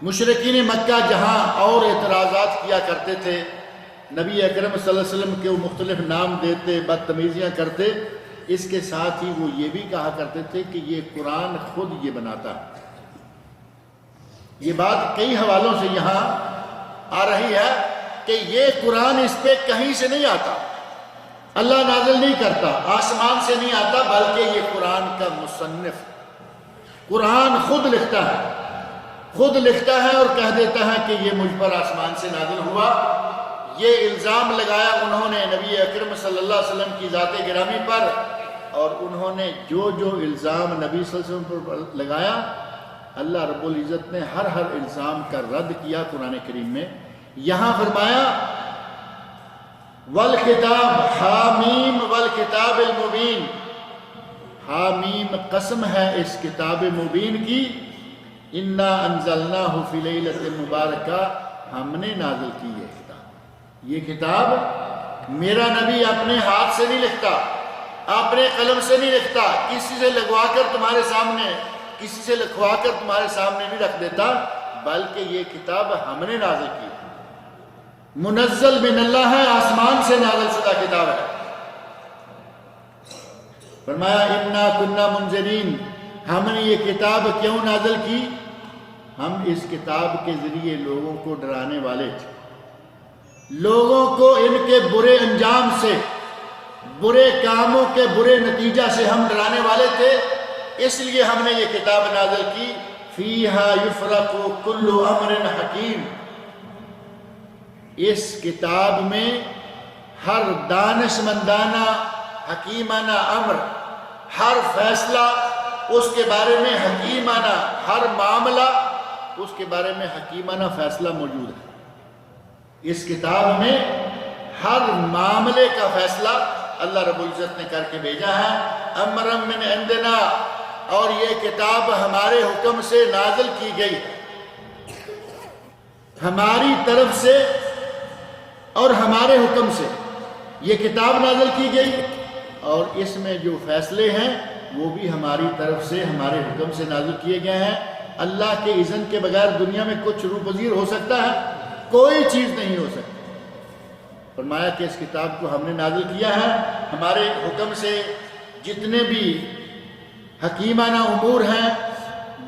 مشرکین مکہ جہاں اور اعتراضات کیا کرتے تھے، نبی اکرم صلی اللہ علیہ وسلم کے وہ مختلف نام دیتے، بدتمیزیاں کرتے، اس کے ساتھ ہی وہ یہ بھی کہا کرتے تھے کہ یہ قرآن خود یہ بناتا ہے۔ یہ بات کئی حوالوں سے یہاں آ رہی ہے کہ یہ قرآن اس پہ کہیں سے نہیں آتا، اللہ نازل نہیں کرتا، آسمان سے نہیں آتا، بلکہ یہ قرآن کا مصنف، قرآن خود لکھتا ہے اور کہہ دیتا ہے کہ یہ مجھ پر آسمان سے نازل ہوا۔ یہ الزام لگایا انہوں نے نبی اکرم صلی اللہ علیہ وسلم کی ذات گرامی پر، اور انہوں نے جو الزام نبی صلی اللہ علیہ وسلم پر لگایا، اللہ رب العزت نے ہر الزام کا رد کیا قرآن کریم میں۔ یہاں فرمایا والکتاب حامیم والکتاب المبین، حامیم قسم ہے اس کتاب مبین کی، انا انزلناہ فی لیلۃ مبارکہ، ہم نے نازل کی ہے کتاب۔ یہ کتاب میرا نبی اپنے ہاتھ سے نہیں لکھتا، اپنے قلم سے نہیں لکھتا، کسی سے لگوا کر تمہارے سامنے، کسی سے لکھوا کر تمہارے سامنے نہیں رکھ دیتا، بلکہ یہ کتاب ہم نے نازل کی، منزل من اللہ ہے، آسمان سے نازل شدہ کتاب ہے۔ فرمایا انا کنا منذرین، ہم نے یہ کتاب کیوں نازل کی؟ ہم اس کتاب کے ذریعے لوگوں کو ڈرانے والے تھے، لوگوں کو ان کے برے انجام سے، برے کاموں کے برے نتیجہ سے ہم ڈرانے والے تھے، اس لیے ہم نے یہ کتاب نازل کی۔ فیہا یفرق کل امر حکیم، اس کتاب میں ہر دانش مندانہ حکیمانہ امر، ہر فیصلہ اس کے بارے میں حکیمانہ، ہر معاملہ اس کے بارے میں حکیمانہ فیصلہ موجود ہے۔ اس کتاب میں ہر معاملے کا فیصلہ اللہ رب العزت نے کر کے بھیجا ہے۔ امرم من عندنا، اور یہ کتاب ہمارے حکم سے نازل کی گئی، ہماری طرف سے اور ہمارے حکم سے یہ کتاب نازل کی گئی، اور اس میں جو فیصلے ہیں وہ بھی ہماری طرف سے، ہمارے حکم سے نازل کیے گئے ہیں۔ اللہ کے اذن کے بغیر دنیا میں کچھ روح پذیر ہو سکتا ہے؟ کوئی چیز نہیں ہو سکتی۔ فرمایا کہ اس کتاب کو ہم نے نازل کیا ہے ہمارے حکم سے، جتنے بھی حکیمانہ امور ہیں،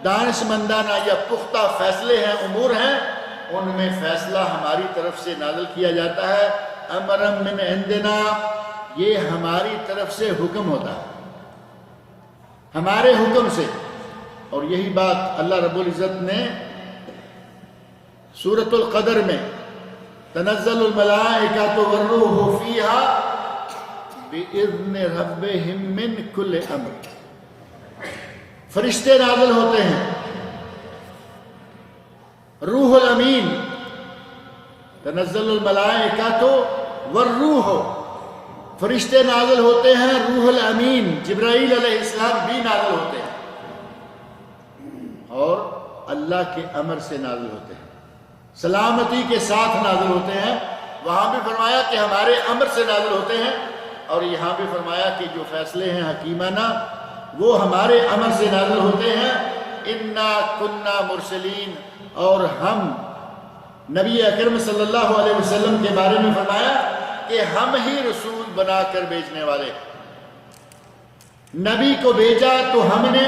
دانش مندانہ یا پختہ فیصلے ہیں، امور ہیں، ان میں فیصلہ ہماری طرف سے نازل کیا جاتا ہے۔ امرم من عندنا، یہ ہماری طرف سے حکم ہوتا ہے، ہمارے حکم سے۔ اور یہی بات اللہ رب العزت نے سورۃ القدر میں تنزل الملائکۃ والروح فیہا بإذن ربہم من کل امر، فرشتے نازل ہوتے ہیں، روح الامین، تنزل الملائکۃ والروح، فرشتے نازل ہوتے ہیں، روح الامین جبرائیل علیہ السلام بھی نازل ہوتے ہیں، اور اللہ کے امر سے نازل ہوتے ہیں، سلامتی کے ساتھ نازل ہوتے ہیں۔ وہاں بھی فرمایا کہ ہمارے امر سے نازل ہوتے ہیں، اور یہاں بھی فرمایا کہ جو فیصلے ہیں حکیمانہ وہ ہمارے امر سے نازل ہوتے ہیں۔ انا کنا مرسلین، اور ہم نبی اکرم صلی اللہ علیہ وسلم کے بارے میں فرمایا کہ ہم ہی رسول بنا کر بھیجنے والے، نبی کو بھیجا تو ہم نے،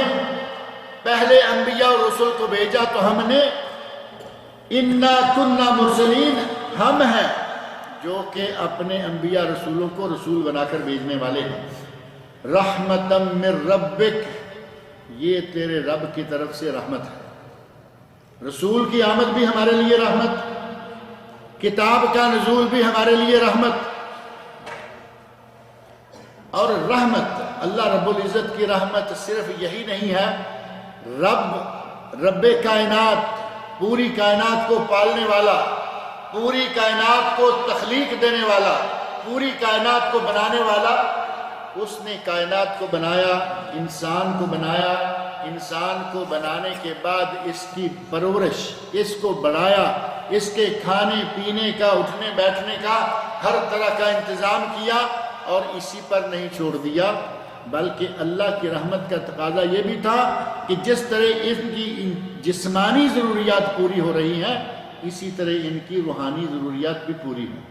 پہلے انبیاء اور رسول کو بھیجا تو ہم نے، انا کنا مرسلین، ہم ہیں جو کہ اپنے انبیاء رسولوں کو رسول بنا کر بھیجنے والے ہیں۔ رحمتا من ربک، یہ تیرے رب کی طرف سے رحمت ہے، رسول کی آمد بھی ہمارے لیے رحمت، کتاب کا نزول بھی ہمارے لیے رحمت، اور رحمت، اللہ رب العزت کی رحمت صرف یہی نہیں ہے، رب کائنات، پوری کائنات کو پالنے والا، پوری کائنات کو تخلیق دینے والا، پوری کائنات کو بنانے والا، اس نے کائنات کو بنایا، انسان کو بنایا، انسان کو بنانے کے بعد اس کی پرورش، اس کو بڑھایا، اس کے کھانے پینے کا، اٹھنے بیٹھنے کا ہر طرح کا انتظام کیا، اور اسی پر نہیں چھوڑ دیا، بلکہ اللہ کی رحمت کا تقاضا یہ بھی تھا کہ جس طرح ان کی جسمانی ضروریات پوری ہو رہی ہیں، اسی طرح ان کی روحانی ضروریات بھی پوری ہوں۔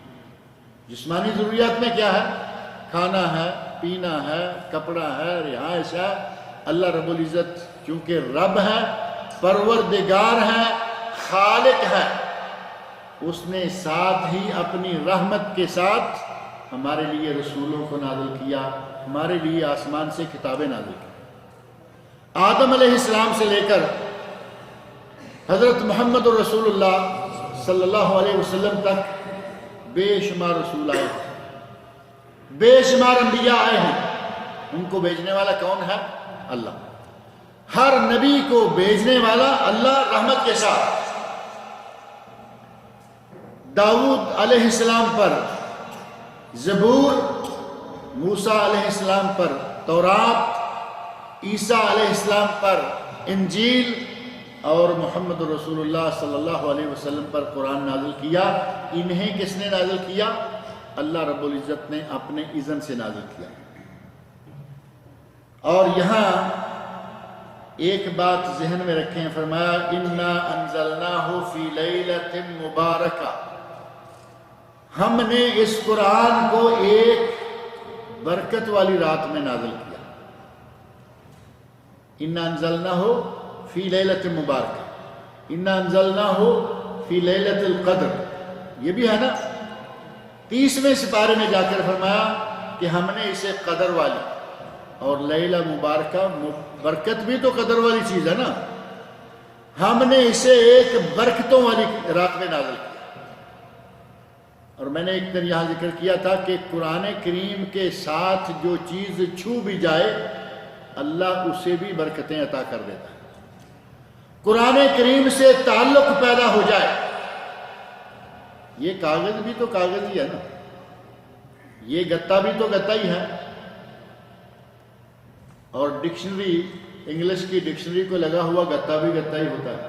جسمانی ضروریات میں کیا ہے؟ کھانا ہے، پینا ہے، کپڑا ہے، رہائش ہے۔ اللہ رب العزت چونکہ رب ہے، پروردگار ہے، خالق ہے، اس نے ساتھ ہی اپنی رحمت کے ساتھ ہمارے لیے رسولوں کو نازل کیا، ہمارے لیے آسمان سے کتابیں نازل کی۔ آدم علیہ السلام سے لے کر حضرت محمد رسول اللہ صلی اللہ علیہ وسلم تک بے شمار رسول آئے ہیں، بے شمار انبیاء آئے ہیں۔ ان کو بھیجنے والا کون ہے؟ اللہ۔ ہر نبی کو بھیجنے والا اللہ رحمت کے ساتھ۔ داؤد علیہ السلام پر زبور، موسیٰ علیہ السلام پر تورات، عیسیٰ علیہ السلام پر انجیل، اور محمد رسول اللہ صلی اللہ علیہ وسلم پر قرآن نازل کیا۔ انہیں کس نے نازل کیا؟ اللہ رب العزت نے اپنے اذن سے نازل کیا۔ اور یہاں ایک بات ذہن میں رکھیں، فرمایا اِنَّا أَنزَلْنَاهُ فِي لَيْلَةٍ مُبَارَكَةٍ، ہم نے اس قرآن کو ایک برکت والی رات میں نازل کیا۔ اِنَّا أَنزَلْنَاهُ فی لیلۃ مبارکہ، اِنَّا أَنزَلْنَاهُ فی لیلۃ القدر، یہ بھی ہے نا 30ویں سپارے میں جا کر فرمایا کہ ہم نے اسے قدر والی، اور لیلہ مبارکہ برکت بھی تو قدر والی چیز ہے نا، ہم نے اسے ایک برکتوں والی رات میں نازل کیا۔ اور میں نے ایک دن یہاں ذکر کیا تھا کہ قرآن کریم کے ساتھ جو چیز چھو بھی جائے اللہ اسے بھی برکتیں عطا کر دیتا ہے۔ قرآن کریم سے تعلق پیدا ہو جائے، یہ کاغذ بھی تو کاغذ ہی ہے نا، یہ گتا بھی تو گتا ہی ہے، اور ڈکشنری، انگلش کی ڈکشنری کو لگا ہوا گتا بھی گتا ہی ہوتا ہے۔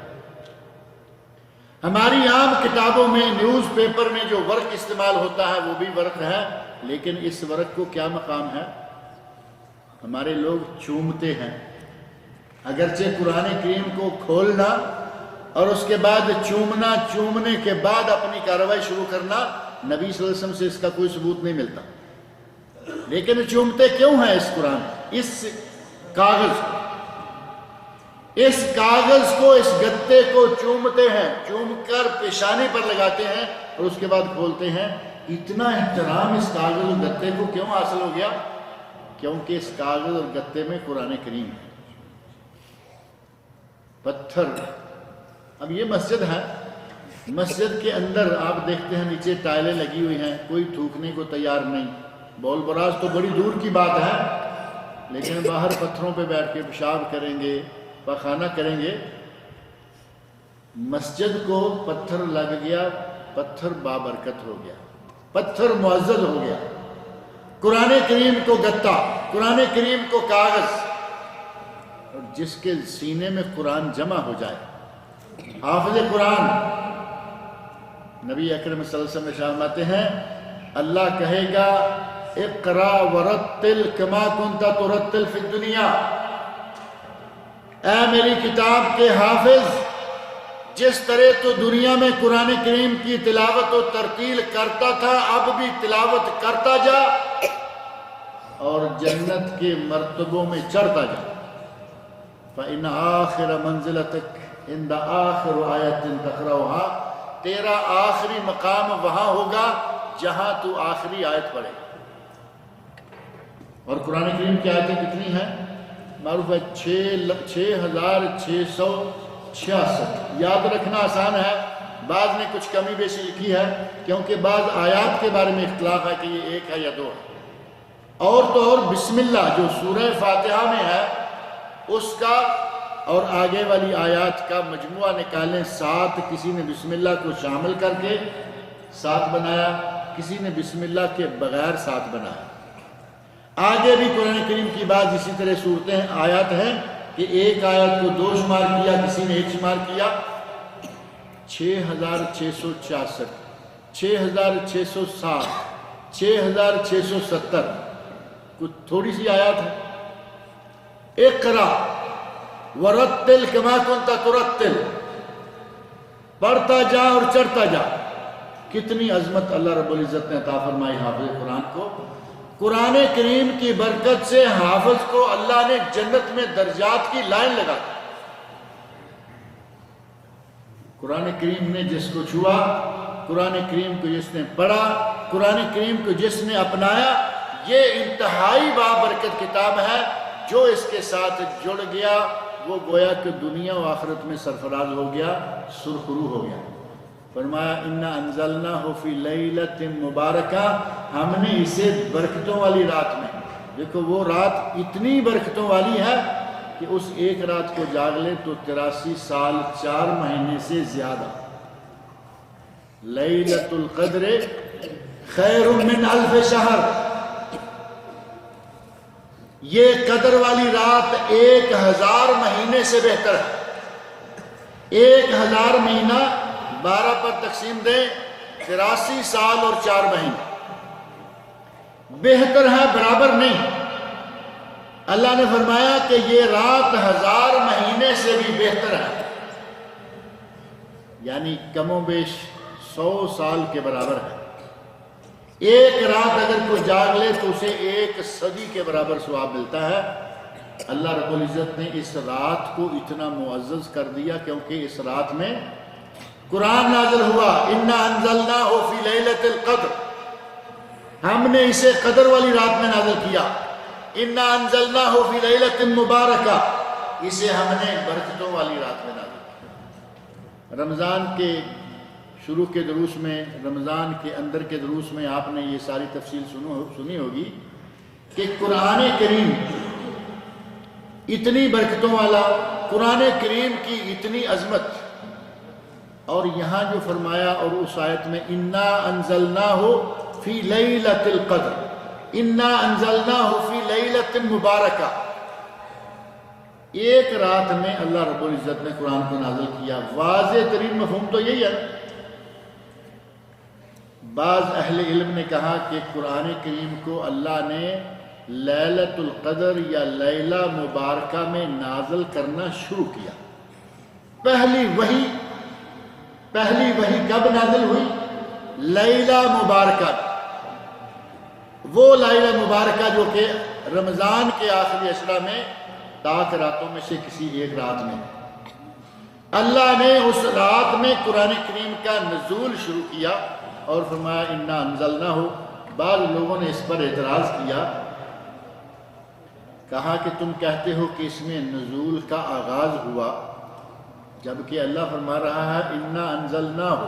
ہماری عام کتابوں میں، نیوز پیپر میں جو ورق استعمال ہوتا ہے وہ بھی ورق ہے، لیکن اس ورق کو کیا مقام ہے؟ ہمارے لوگ چومتے ہیں۔ اگرچہ قرآن کریم کو کھولنا اور اس کے بعد چومنا، چومنے کے بعد اپنی کارروائی شروع کرنا، نبی صلی اللہ علیہ وسلم سے اس کا کوئی ثبوت نہیں ملتا، لیکن چومتے کیوں ہیں اس قرآن، اس کاغذ کو، اس کاغذ کو، اس گتے کو چومتے ہیں، چوم کر پیشانی پر لگاتے ہیں اور اس کے بعد کھولتے ہیں۔ اتنا احترام اس کاغذ اور گتے کو کیوں حاصل ہو گیا؟ کیونکہ اس کاغذ اور گتے میں قرآن کریم ہے۔ پتھر، اب یہ مسجد ہے، مسجد کے اندر آپ دیکھتے ہیں نیچے ٹائلیں لگی ہوئی ہیں، کوئی تھوکنے کو تیار نہیں، بول براز تو بڑی دور کی بات ہے، لیکن باہر پتھروں پہ بیٹھ کے پیشاب کریں گے، پخانہ کریں گے۔ مسجد کو پتھر لگ گیا، پتھر بابرکت ہو گیا، پتھر معزز ہو گیا۔ قرآن کریم کو گتا، قرآن کریم کو کاغذ، اور جس کے سینے میں قرآن جمع ہو جائے، حافظ قرآن، نبی اکرم صلی اللہ علیہ وسلم فرماتے ہیں اللہ کہے گا اقرا ورتل کما کنت ترتل فی الدنیا، اے میری کتاب کے حافظ، جس طرح تو دنیا میں قرآن کریم کی تلاوت و ترتیل کرتا تھا، اب بھی تلاوت کرتا جا اور جنت کے مرتبوں میں چڑھتا جا۔ فَإِنَّ آخِرَ مَنزِلَتَكَ عِنْدَ آخِرُ آیَةٍ تَقْرَؤُهَا، تیرا آخری مقام وہاں ہوگا جہاں تو آخری آیت پڑھے۔ اور قرآن کریم کی آیتیں کتنی ہیں؟ معروف ہے 6666، یاد رکھنا آسان ہے، بعض نے کچھ کمی بیشی لکھی ہے کیونکہ بعض آیات کے بارے میں اختلاف ہے کہ یہ ایک ہے یا دو ہے۔ اور تو اور بسم اللہ جو سورہ فاتحہ میں ہے اس کا اور آگے والی آیات کا مجموعہ نکالیں، 7 کسی نے بسم اللہ کو شامل کر کے 7 بنایا، کسی نے بسم اللہ کے بغیر 7 بنایا۔ آگے بھی قرآن کریم کی بات اسی طرح صورتیں آیات ہیں کہ ایک آیت کو 2 شمار کیا، کسی نے 1 شمار کیا، 6666، 6660، 6670، کچھ تھوڑی سی آیات ہے۔ اقرا ورتل کما کنت ترتل، پڑھتا جا اور چڑھتا جا۔ کتنی عظمت اللہ رب العزت نے عطا فرمائی حافظ قرآن کو۔ قرآن کریم کی برکت سے حافظ کو اللہ نے جنت میں درجات کی لائن لگا دی۔ قرآن کریم نے جس کو چھوا، قرآن کریم کو جس نے پڑھا، قرآن کریم کو جس نے اپنایا، یہ انتہائی بابرکت کتاب ہے۔ جو اس کے ساتھ جڑ گیا وہ گویا کہ دنیا و آخرت میں سرفراز ہو گیا، سرخرو ہو گیا۔ فرمایا انا انزلناہ فی لیلۃ مبارکہ، ہم نے اسے برکتوں والی رات میں، دیکھو وہ رات اتنی برکتوں والی ہے کہ اس ایک رات کو جاگ لے تو 83 سال 4 مہینے سے زیادہ۔ لیلۃ القدر خیر من الف شہر، یہ قدر والی رات 1000 مہینے سے بہتر ہے۔ 1000 مہینہ 12 پر تقسیم دیں، 83 سال اور 4 مہینے، بہتر ہے برابر نہیں۔ اللہ نے فرمایا کہ یہ رات 1000 مہینے سے بھی بہتر ہے، یعنی کم و بیش 100 سال کے برابر ہے۔ ایک رات اگر کوئی جاگ لے تو اسے 1 صدی کے برابر ثواب ملتا ہے۔ اللہ رب العزت نے اس رات کو اتنا معزز کر دیا کیونکہ اس رات میں قرآن نازل ہوا۔ انا انزلناہ فی لیلۃ القدر، ہم نے اسے قدر والی رات میں نازل کیا۔ انا انزلناہ فی لیلۃ مبارکہ، اسے ہم نے برکتوں والی رات میں نازل کیا۔ رمضان کے شروع کے دروس میں، رمضان کے اندر کے دروس میں آپ نے یہ ساری تفصیل سنی ہوگی کہ قرآن کریم اتنی برکتوں والا، قرآن کریم کی اتنی عظمت، اور یہاں جو فرمایا اور اس آیت میں انا انزلناہ فی لیلۃ القدر، انا انزلناہ فی لیلۃ مبارکہ، ایک رات میں اللہ رب العزت نے قرآن کو نازل کیا۔ واضح ترین مفہوم تو یہی ہے۔ بعض اہل علم نے کہا کہ قرآن کریم کو اللہ نے لیلۃ القدر یا لیلہ مبارکہ میں نازل کرنا شروع کیا۔ پہلی وحی کب نازل ہوئی؟ لیلہ مبارکہ، وہ لیلہ مبارکہ جو کہ رمضان کے آخری عشرہ میں 10 راتوں میں سے کسی ایک رات میں اللہ نے اس رات میں قرآن کریم کا نزول شروع کیا اور فرمایا انا انزلناہ۔ بعض لوگوں نے اس پر اعتراض کیا، کہا کہ تم کہتے ہو کہ اس میں نزول کا آغاز ہوا، جبکہ اللہ فرما رہا ہے انا انزلناہ۔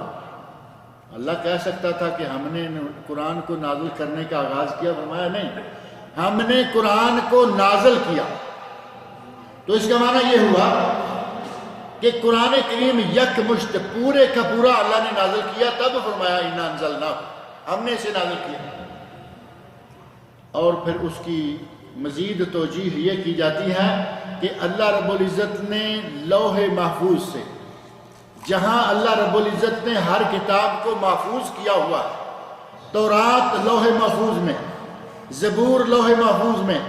اللہ کہہ سکتا تھا کہ ہم نے قرآن کو نازل کرنے کا آغاز کیا، فرمایا نہیں، ہم نے قرآن کو نازل کیا۔ تو اس کا معنی یہ ہوا کہ قرآن کریم یک مشت پورے کا پورا اللہ نے نازل کیا، تب فرمایا انا انزلناہ، ہم نے اسے نازل کیا۔ اور پھر اس کی مزید توجیہ یہ کی جاتی ہے کہ اللہ رب العزت نے لوح محفوظ سے، جہاں اللہ رب العزت نے ہر کتاب کو محفوظ کیا ہوا ہے، تورات لوح محفوظ میں، زبور لوح محفوظ میں،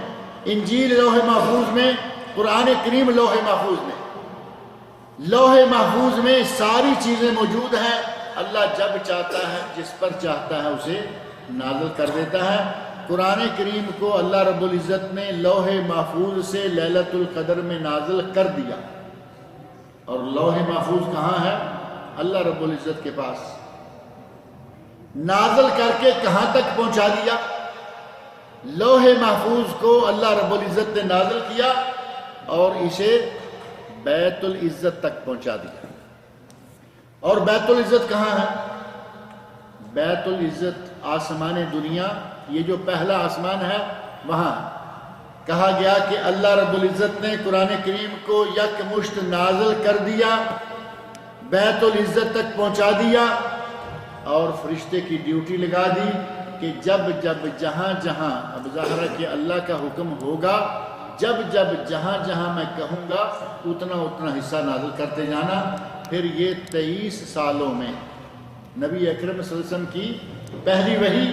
انجیل لوح محفوظ میں، قرآن کریم لوح محفوظ میں، لوح محفوظ میں ساری چیزیں موجود ہیں۔ اللہ جب چاہتا ہے، جس پر چاہتا ہے اسے نازل کر دیتا ہے۔ قرآن کریم کو اللہ رب العزت نے لوح محفوظ سے لیلۃ القدر میں نازل کر دیا، اور لوح محفوظ کہاں ہے؟ اللہ رب العزت کے پاس۔ نازل کر کے کہاں تک پہنچا دیا؟ لوح محفوظ کو اللہ رب العزت نے نازل کیا اور اسے بیت العزت تک پہنچا دیا۔ اور بیت العزت کہاں ہے؟ بیت العزت آسمان دنیا، یہ جو پہلا آسمان ہے وہاں کہا گیا کہ اللہ رب العزت نے قرآن کریم کو یک مشت نازل کر دیا، بیت العزت تک پہنچا دیا، اور فرشتے کی ڈیوٹی لگا دی کہ جب جب جہاں جہاں، اب ظاہر ہے کہ اللہ کا حکم ہوگا، جب جب جہاں جہاں میں کہوں گا اتنا اتنا حصہ نازل کرتے جانا۔ پھر یہ 23 سالوں میں نبی اکرم صلی اللہ علیہ وسلم کی پہلی وحی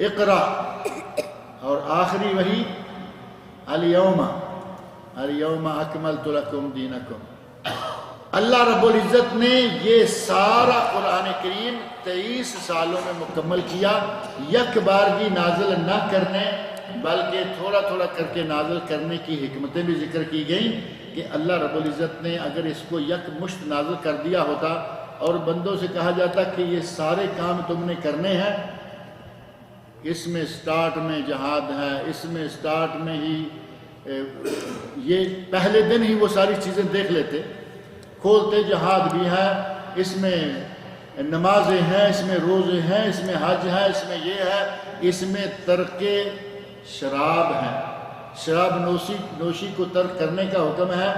اقرا اور آخری وحی الیوم اکملت لکم دینکم۔ اللہ رب العزت نے یہ سارا قرآن کریم 23 سالوں میں مکمل کیا، یک بارگی نازل نہ کرنے بلکہ تھوڑا تھوڑا کر کے نازل کرنے کی حکمتیں بھی ذکر کی گئیں کہ اللہ رب العزت نے اگر اس کو یک مشت نازل کر دیا ہوتا اور بندوں سے کہا جاتا کہ یہ سارے کام تم نے کرنے ہیں، اس میں سٹارٹ میں جہاد ہے، اس میں سٹارٹ میں ہی یہ پہلے دن ہی وہ ساری چیزیں دیکھ لیتے، کھولتے جہاد بھی ہے، اس میں نمازیں ہیں، اس میں روزے ہیں، اس میں حج ہے، اس میں یہ ہے، اس میں ترک شراب ہے، شراب نوشی کو ترک کرنے کا حکم ہے۔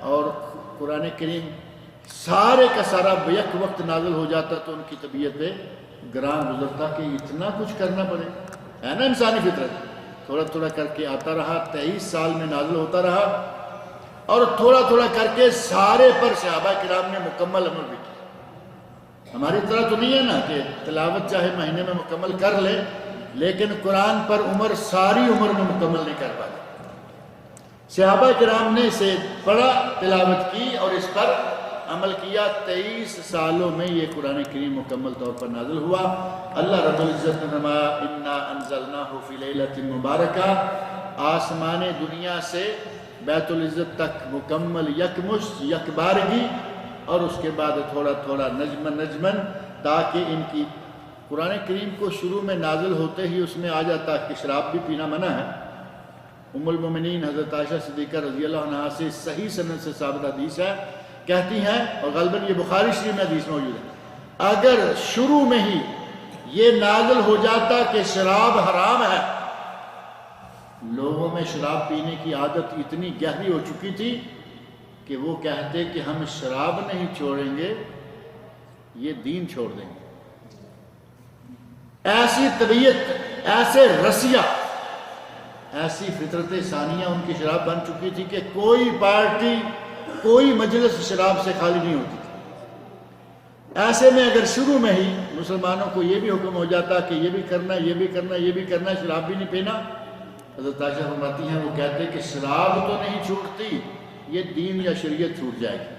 اور قرآن کریم سارے کا سارا بیک وقت نازل ہو جاتا تو ان کی طبیعت پہ گران گزرتا کہ اتنا کچھ کرنا پڑے، ہے نا انسانی فطرت۔ تھوڑا تھوڑا کر کے آتا رہا، 23 سال میں نازل ہوتا رہا، اور تھوڑا تھوڑا کر کے سارے پر صحابہ کرام نے مکمل عمل بھی کیا۔ ہماری طرح تو نہیں ہے نا کہ تلاوت چاہے مہینے میں مکمل کر لے، لیکن قرآن پر عمر ساری عمر میں مکمل نہیں کر پاتے۔ صحابہ کرام نے اسے پڑھا، تلاوت کی اور اس پر عمل کیا۔ 23 سالوں میں یہ قرآن کریم مکمل طور پر نازل ہوا۔ اللہ رب العزت نے فرمایا انا انزلناہ فی لیلۃ مبارکہ، آسمان دنیا سے بیت العزت تک مکمل یکمشت یک بارگی، اور اس کے بعد تھوڑا تھوڑا نجمن، تاکہ ان کی قرآن کریم کو شروع میں نازل ہوتے ہی اس میں آ جاتا کہ شراب بھی پینا منع ہے۔ ام المومنین حضرت عائشہ صدیقہ رضی اللہ عنہا سے صحیح سند سے ثابت حدیث ہے، کہتی ہیں، اور غالباً یہ بخاری شریف میں حدیث موجود ہے، اگر شروع میں ہی یہ نازل ہو جاتا کہ شراب حرام ہے، لوگوں میں شراب پینے کی عادت اتنی گہری ہو چکی تھی کہ وہ کہتے کہ ہم شراب نہیں چھوڑیں گے، یہ دین چھوڑ دیں گے۔ ایسی طبیعت، ایسے رسیہ، ایسی فطرت ثانیہ ان کی شراب بن چکی تھی کہ کوئی پارٹی، کوئی مجلس شراب سے خالی نہیں ہوتی تھی۔ ایسے میں اگر شروع میں ہی مسلمانوں کو یہ بھی حکم ہو جاتا کہ یہ بھی کرنا، یہ بھی کرنا، یہ بھی کرنا، شراب بھی نہیں پینا، حضرت عائشہ فرماتی ہیں، وہ کہتے کہ شراب تو نہیں چھوٹتی، یہ دین یا شریعت چھوٹ جائے گی۔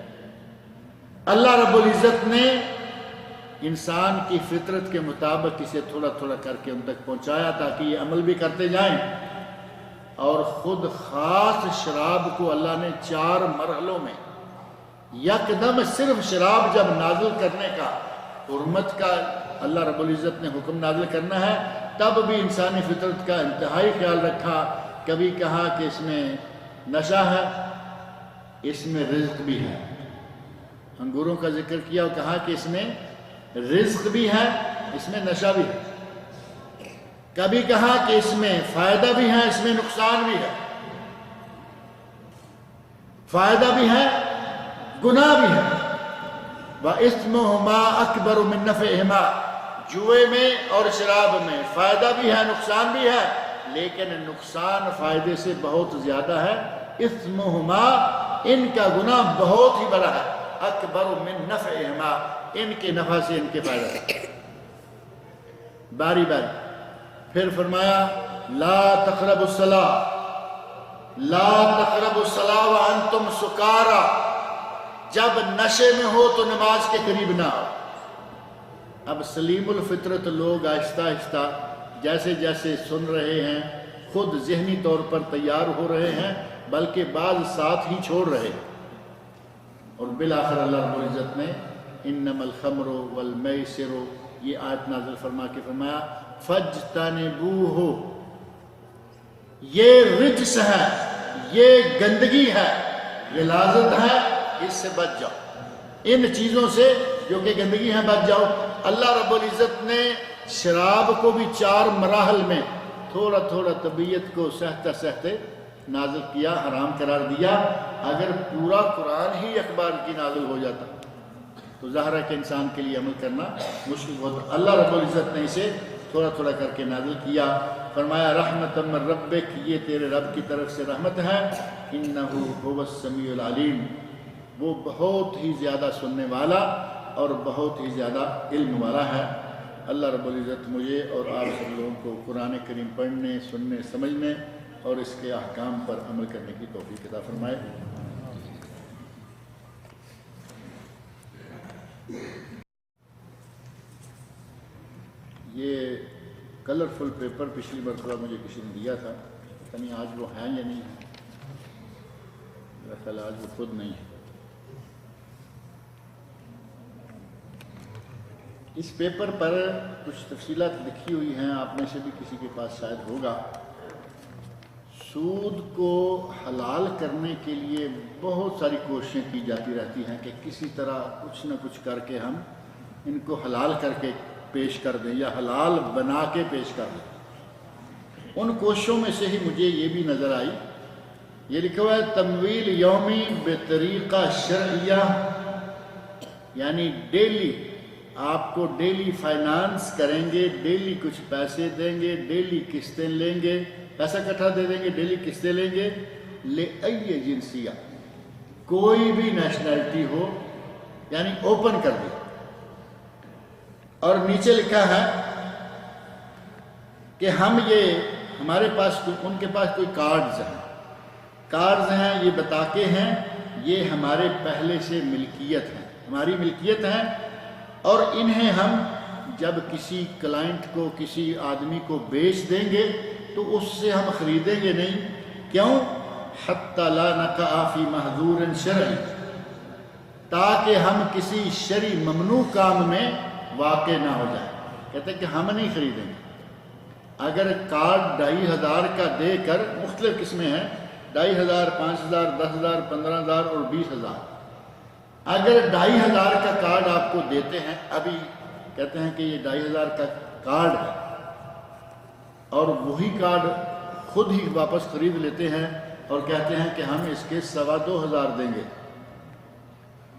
اللہ رب العزت نے انسان کی فطرت کے مطابق اسے تھوڑا تھوڑا کر کے ان تک پہنچایا تاکہ یہ عمل بھی کرتے جائیں۔ اور خود خاص شراب کو اللہ نے 4 مرحلوں میں یکدم صرف شراب جب نازل کرنے کا، حرمت کا اللہ رب العزت نے حکم نازل کرنا ہے، تب بھی انسانی فطرت کا انتہائی خیال رکھا۔ کبھی کہا کہ اس میں نشہ ہے، اس میں رزق بھی ہے، انگوروں کا ذکر کیا اور کہا کہ اس میں رزق بھی ہے، اس میں نشہ بھی ہے۔ کبھی کہا کہ اس میں فائدہ بھی ہے، اس میں نقصان بھی ہے، فائدہ بھی ہے، گناہ بھی ہے۔ وَإِثْمُهُمَا أَكْبَرُ مِن نَفْعِهِمَا، جوئے میں اور شراب میں فائدہ بھی ہے، نقصان بھی ہے، لیکن نقصان فائدے سے بہت زیادہ ہے۔ اِثْمُهُمَا، ان کا گناہ بہت ہی بڑا ہے، اکبر من نفعهما، ان کے نفع سے ان کے فائدہ ہے۔ باری باری پھر فرمایا لا تقربوا الصلاۃ، لا تقربوا الصلاۃ وانتم سکارا، جب نشے میں ہو تو نماز کے قریب نہ آؤ۔ اب سلیم الفطرت لوگ آہستہ آہستہ جیسے جیسے سن رہے ہیں خود ذہنی طور پر تیار ہو رہے ہیں، بلکہ بعض ساتھ ہی چھوڑ رہے ہیں۔ اور بالآخر اللہ رب العزت نے انما الخمر والمیسر، یہ آیت نازل فرما کے فرمایا فاجتنبوہ، یہ رجس ہے، یہ گندگی ہے، غلاظت ہے، اس سے بچ جاؤ، ان چیزوں سے جو کہ گندگی ہیں بچ جاؤ۔ اللہ رب العزت نے شراب کو بھی 4 مراحل میں تھوڑا تھوڑا طبیعت کو سہتے سہتے نازل کیا، حرام قرار دیا۔ اگر پورا قرآن ہی اخبار کی نازل ہو جاتا تو ظاہر ہے کہ انسان کے لیے عمل کرنا مشکل بہت. اللہ رب العزت نے اسے تھوڑا تھوڑا کر کے نازل کیا. فرمایا رحمت من ربک، یہ تیرے رب کی طرف سے رحمت ہے. انہ هو السمیع العلیم، وہ بہت ہی زیادہ سننے والا اور بہت ہی زیادہ علم والا ہے. اللہ رب العزت مجھے اور آپ سب لوگوں کو قرآن کریم پڑھنے، سننے، سمجھنے اور اس کے احکام پر عمل کرنے کی توفیق عطا فرمائے. یہ کلرفل پیپر پچھلی مرتبہ مجھے کسی نے دیا تھا، پتہ نہیں آج وہ ہیں یا نہیں ہیں. میرا خیال آج وہ خود نہیں ہے. اس پیپر پر کچھ تفصیلات لکھی ہوئی ہیں، آپ میں سے بھی کسی کے پاس شاید ہوگا. سود کو حلال کرنے کے لیے بہت ساری کوششیں کی جاتی رہتی ہیں کہ کسی طرح کچھ نہ کچھ کر کے ہم ان کو حلال کر کے پیش کر دیں یا حلال بنا کے پیش کر دیں. ان کوششوں میں سے ہی مجھے یہ بھی نظر آئی، یہ لکھا ہوا ہے تمویل یومی بطریقہ شرعیہ، یعنی ڈیلی آپ کو ڈیلی فائنانس کریں گے، ڈیلی کچھ پیسے دیں گے، ڈیلی قسطیں لیں گے، پیسہ اکٹھا دے دیں گے، ڈیلی قسطیں لیں گے. لأی جنسیہ، کوئی بھی نیشنلٹی ہو، یعنی اوپن کر دیں. اور نیچے لکھا ہے کہ ہم ہمارے پاس ان کے پاس کوئی کارڈز ہیں، یہ بتا کے ہیں یہ ہمارے پہلے سے ملکیت ہیں، ہماری ملکیت ہیں، اور انہیں ہم جب کسی کلائنٹ کو، کسی آدمی کو بیچ دیں گے تو اس سے ہم خریدیں گے نہیں. کیوں؟ حتی لا نقع فی محظور شرعی، تاکہ ہم کسی شرعی ممنوع کام میں واقع نہ ہو جائے. کہتے ہیں کہ ہم نہیں خریدیں گے. اگر کارڈ 2500 کا دے کر، مختلف قسمیں ہیں، 2500، 5000، 10000، 15000 اور 20000. اگر 2500 کا کارڈ آپ کو دیتے ہیں، ابھی کہتے ہیں کہ یہ 2500 کا کارڈ ہے، اور وہی کارڈ خود ہی واپس خرید لیتے ہیں اور کہتے ہیں کہ ہم اس کے 2500 دیں گے،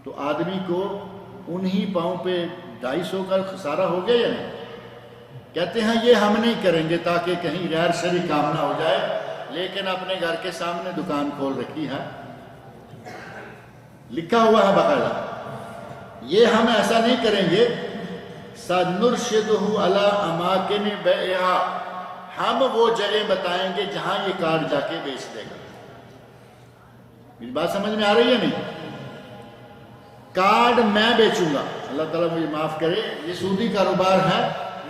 تو آدمی کو انہی پاؤں پہ 250 کا خسارہ ہو گیا یا نہیں؟ کہتے ہیں یہ ہم نہیں کریں گے تاکہ کہیں غیر شرعی کام نہ ہو جائے، لیکن اپنے گھر کے سامنے دکان کھول رکھی ہے، لکھا ہوا ہے باقاعدہ، یہ ہم ایسا نہیں کریں گے. سَنُرْشِدُهُ عَلَىٰ أَمَاكِنِ بَيْعِهَا، ہم وہ جگہ بتائیں گے جہاں یہ کارڈ جا کے بیچ دے گا. میری بات سمجھ میں آ رہی ہے نہیں؟ کارڈ میں بیچوں گا، اللہ تعالیٰ مجھے معاف کرے، یہ سودی کاروبار ہے.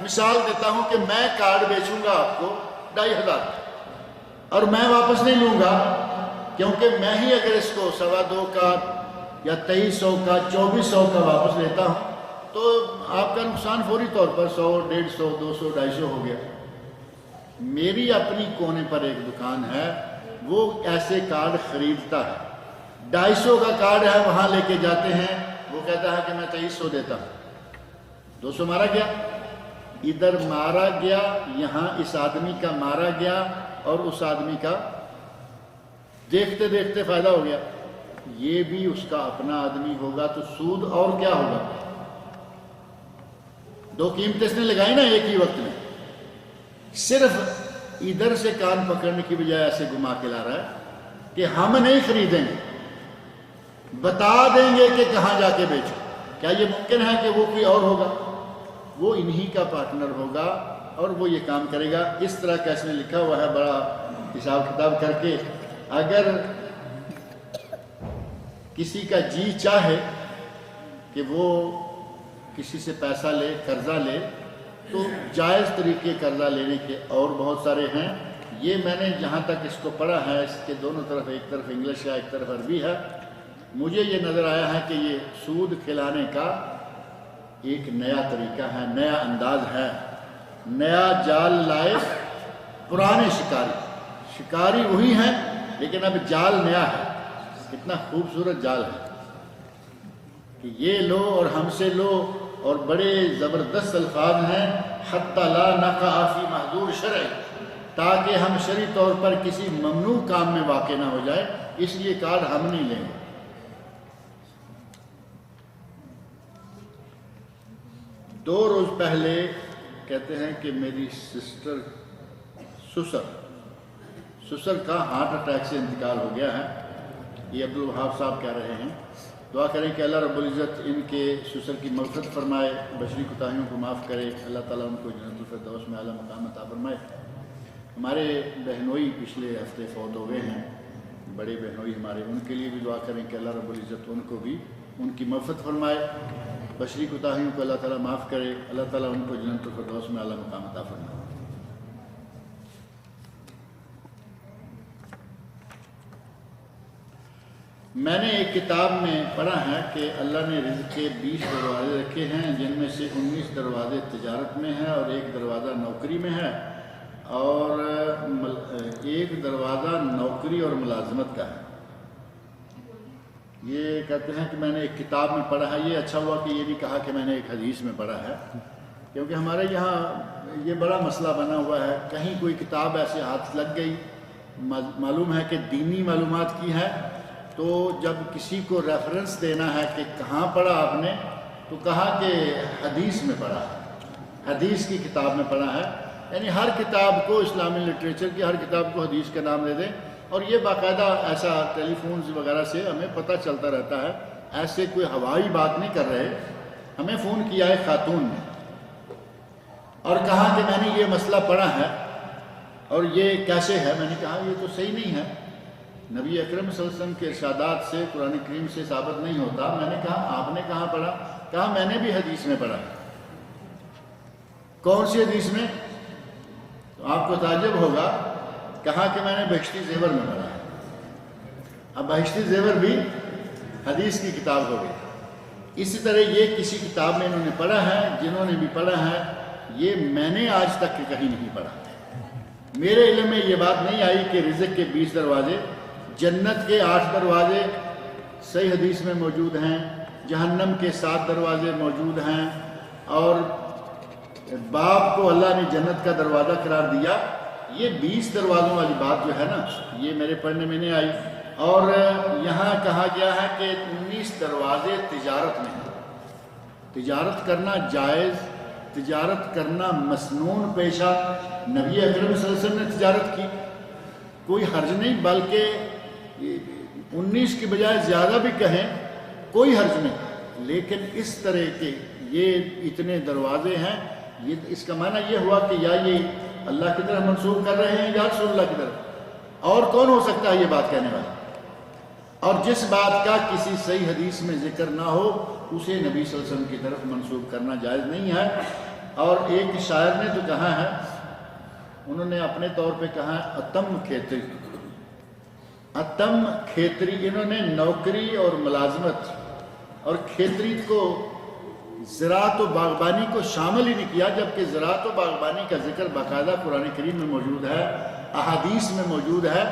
مثال دیتا ہوں کہ میں کارڈ بیچوں گا آپ کو 2500 اور میں واپس نہیں لوں گا، کیونکہ میں ہی اگر اس کو 225 کا یا 2300 کا 2400 کا واپس لیتا ہوں تو آپ کا نقصان فوری طور پر 100، 150، 200، 250 ہو گیا. میری اپنی کونے پر ایک دکان ہے، وہ ایسے کارڈ خریدتا ہے. 250 کا کارڈ ہے، وہاں لے کے جاتے ہیں، وہ کہتا ہے کہ میں 2300 دیتا ہوں. 200 مارا گیا، ادھر مارا گیا، یہاں اس آدمی کا مارا گیا اور اس آدمی کا دیکھتے دیکھتے فائدہ ہو گیا. یہ بھی اس کا اپنا آدمی ہوگا تو سود اور کیا ہوگا؟ دو قیمتیں اس نے لگائی نا ایک ہی وقت میں. صرف ادھر سے کان پکڑنے کی بجائے ایسے گھما کے لا رہا ہے کہ ہم نہیں خریدیں گے، بتا دیں گے کہ کہاں جا کے بیچو. کیا یہ ممکن ہے کہ وہ کوئی اور ہوگا؟ وہ انہی کا پارٹنر ہوگا اور وہ یہ کام کرے گا. اس طرح کا اس نے لکھا ہوا ہے بڑا حساب کتاب کر کے. اگر کسی کا جی چاہے کہ وہ کسی سے پیسہ لے، قرضہ لے، تو جائز طریقے قرضہ لینے کے اور بہت سارے ہیں. یہ میں نے جہاں تک اس کو پڑھا ہے، اس کے دونوں طرف، ایک طرف انگلش ہے ایک طرف عربی ہے، مجھے یہ نظر آیا ہے کہ یہ سود کھلانے کا ایک نیا طریقہ ہے، نیا انداز ہے. نیا جال لائے پرانے شکاری وہی ہیں، لیکن اب جال نیا ہے. کتنا خوبصورت جال ہے کہ یہ لو اور ہم سے لو، اور بڑے زبردست الفاظ ہیں، حتی لا نقع فی محظور شرعی، تاکہ ہم شرعی طور پر کسی ممنوع کام میں واقع نہ ہو جائے. اس لیے کارڈ ہم نہیں لیں گے. 2 روز پہلے کہتے ہیں کہ میری سسٹر سسر کا ہارٹ اٹیک سے انتقال ہو گیا ہے. یہ عبدالوہاب صاحب کہہ رہے ہیں. دعا کریں کہ اللہ رب العزت ان کے سسر کی مغفرت فرمائے، بشری کوتاہیوں کو معاف کرے، اللہ تعالیٰ ان کو جنت الفردوس میں اعلیٰ مقام عطا فرمائے. ہمارے بہنوئی پچھلے ہفتے فوت ہو گئے ہیں، بڑے بہنوئی ہمارے، ان کے لیے بھی دعا کریں کہ اللہ رب العزت ان کو بھی ان کی مغفرت فرمائے، بشری کوتاہیوں کو اللہ تعالیٰ معاف کرے، اللہ تعالیٰ ان کو جنت الفردوس میں اعلیٰ مقام عطا فرمائے. میں نے ایک کتاب میں پڑھا ہے کہ اللہ نے رزق کے 20 دروازے رکھے ہیں، جن میں سے 19 دروازے تجارت میں ہیں اور 1 دروازہ نوکری میں ہے، اور 1 دروازہ نوکری اور ملازمت کا ہے. یہ کہتے ہیں کہ میں نے ایک کتاب میں پڑھا ہے. یہ اچھا ہوا کہ یہ نہیں کہا کہ میں نے ایک حدیث میں پڑھا ہے، کیونکہ ہمارے یہاں یہ بڑا مسئلہ بنا ہوا ہے. کہیں کوئی کتاب ایسے ہاتھ لگ گئی، معلوم ہے کہ دینی معلومات کی ہے، تو جب کسی کو ریفرنس دینا ہے کہ کہاں پڑھا آپ نے، تو کہا کہ حدیث میں پڑھا ہے، حدیث کی کتاب میں پڑھا ہے. یعنی ہر کتاب کو، اسلامی لٹریچر کی ہر کتاب کو حدیث کا نام دے دیں. اور یہ باقاعدہ ایسا ٹیلی فونز وغیرہ سے ہمیں پتہ چلتا رہتا ہے. ایسے کوئی ہوائی بات نہیں کر رہے. ہمیں فون کیا ہے خاتون نے اور کہا کہ میں نے یہ مسئلہ پڑھا ہے اور یہ کیسے ہے. میں نے کہا یہ تو صحیح نہیں ہے، نبی اکرم صلی اللہ علیہ وسلم کے ارشادات سے، قرآن کریم سے ثابت نہیں ہوتا. میں نے کہا آپ نے کہاں پڑھا؟ کہا میں نے بھی حدیث میں پڑھا. کون سی حدیث میں؟ تو آپ کو تعجب ہوگا. کہا کہ میں نے بہشتی زیور میں پڑھا ہے. اب بہشتی زیور بھی حدیث کی کتاب ہو گئی. اسی طرح یہ کسی کتاب میں انہوں نے پڑھا ہے. جنہوں نے بھی پڑھا ہے، یہ میں نے آج تک کہیں نہیں پڑھا. میرے علم میں یہ بات نہیں آئی کہ رزق کے 20 دروازے، جنت کے 8 دروازے صحیح حدیث میں موجود ہیں، جہنم کے 7 دروازے موجود ہیں، اور باپ کو اللہ نے جنت کا دروازہ قرار دیا. یہ 20 دروازوں والی بات جو ہے نا، یہ میرے پڑھنے میں نہیں آئی. اور یہاں کہا گیا ہے کہ 19 دروازے تجارت میں ہیں. تجارت کرنا جائز، تجارت کرنا مسنون پیشہ. نبی اکرم صلی اللہ علیہ وسلم نے تجارت کی، کوئی حرج نہیں، بلکہ 19 کی بجائے زیادہ بھی کہیں کوئی حرج نہیں. لیکن اس طرح کے یہ اتنے دروازے ہیں، یہ اس کا معنی یہ ہوا کہ یا یہ اللہ کی طرف منسوب کر رہے ہیں یا رسول اللہ کی طرف. اور کون ہو سکتا ہے یہ بات کہنے والا؟ اور جس بات کا کسی صحیح حدیث میں ذکر نہ ہو، اسے نبی صلی اللہ علیہ وسلم کی طرف منسوب کرنا جائز نہیں ہے. اور ایک شاعر نے تو کہا ہے، انہوں نے اپنے طور پہ کہا ہے اتم کھیتری. اتم کھیتری، انہوں نے نوکری اور ملازمت اور کھیتری کو، زراعت و باغبانی کو شامل ہی نہیں کیا، جبکہ زراعت و باغبانی کا ذکر باقاعدہ قرآن کریم میں موجود ہے، احادیث میں موجود ہے.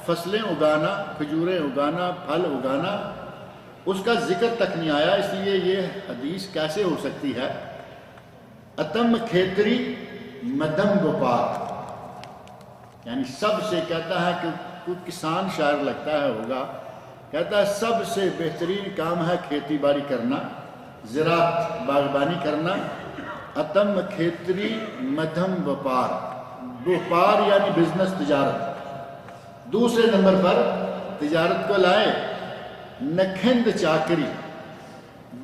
فصلیں اگانا، کھجوریں اگانا، پھل اگانا، اس کا ذکر تک نہیں آیا. اس لیے یہ حدیث کیسے ہو سکتی ہے؟ اتم کھیتری مدم وپار، یعنی سب سے کہتا ہے کہ کوئی کسان شاعر لگتا ہے ہوگا، کہتا ہے سب سے بہترین کام ہے کھیتی باڑی کرنا، زراعت باغبانی کرنا. اتم کھیتری مدھم وپار، وپار یعنی بزنس، تجارت. دوسرے نمبر پر تجارت کو لائے نکھند چاکری.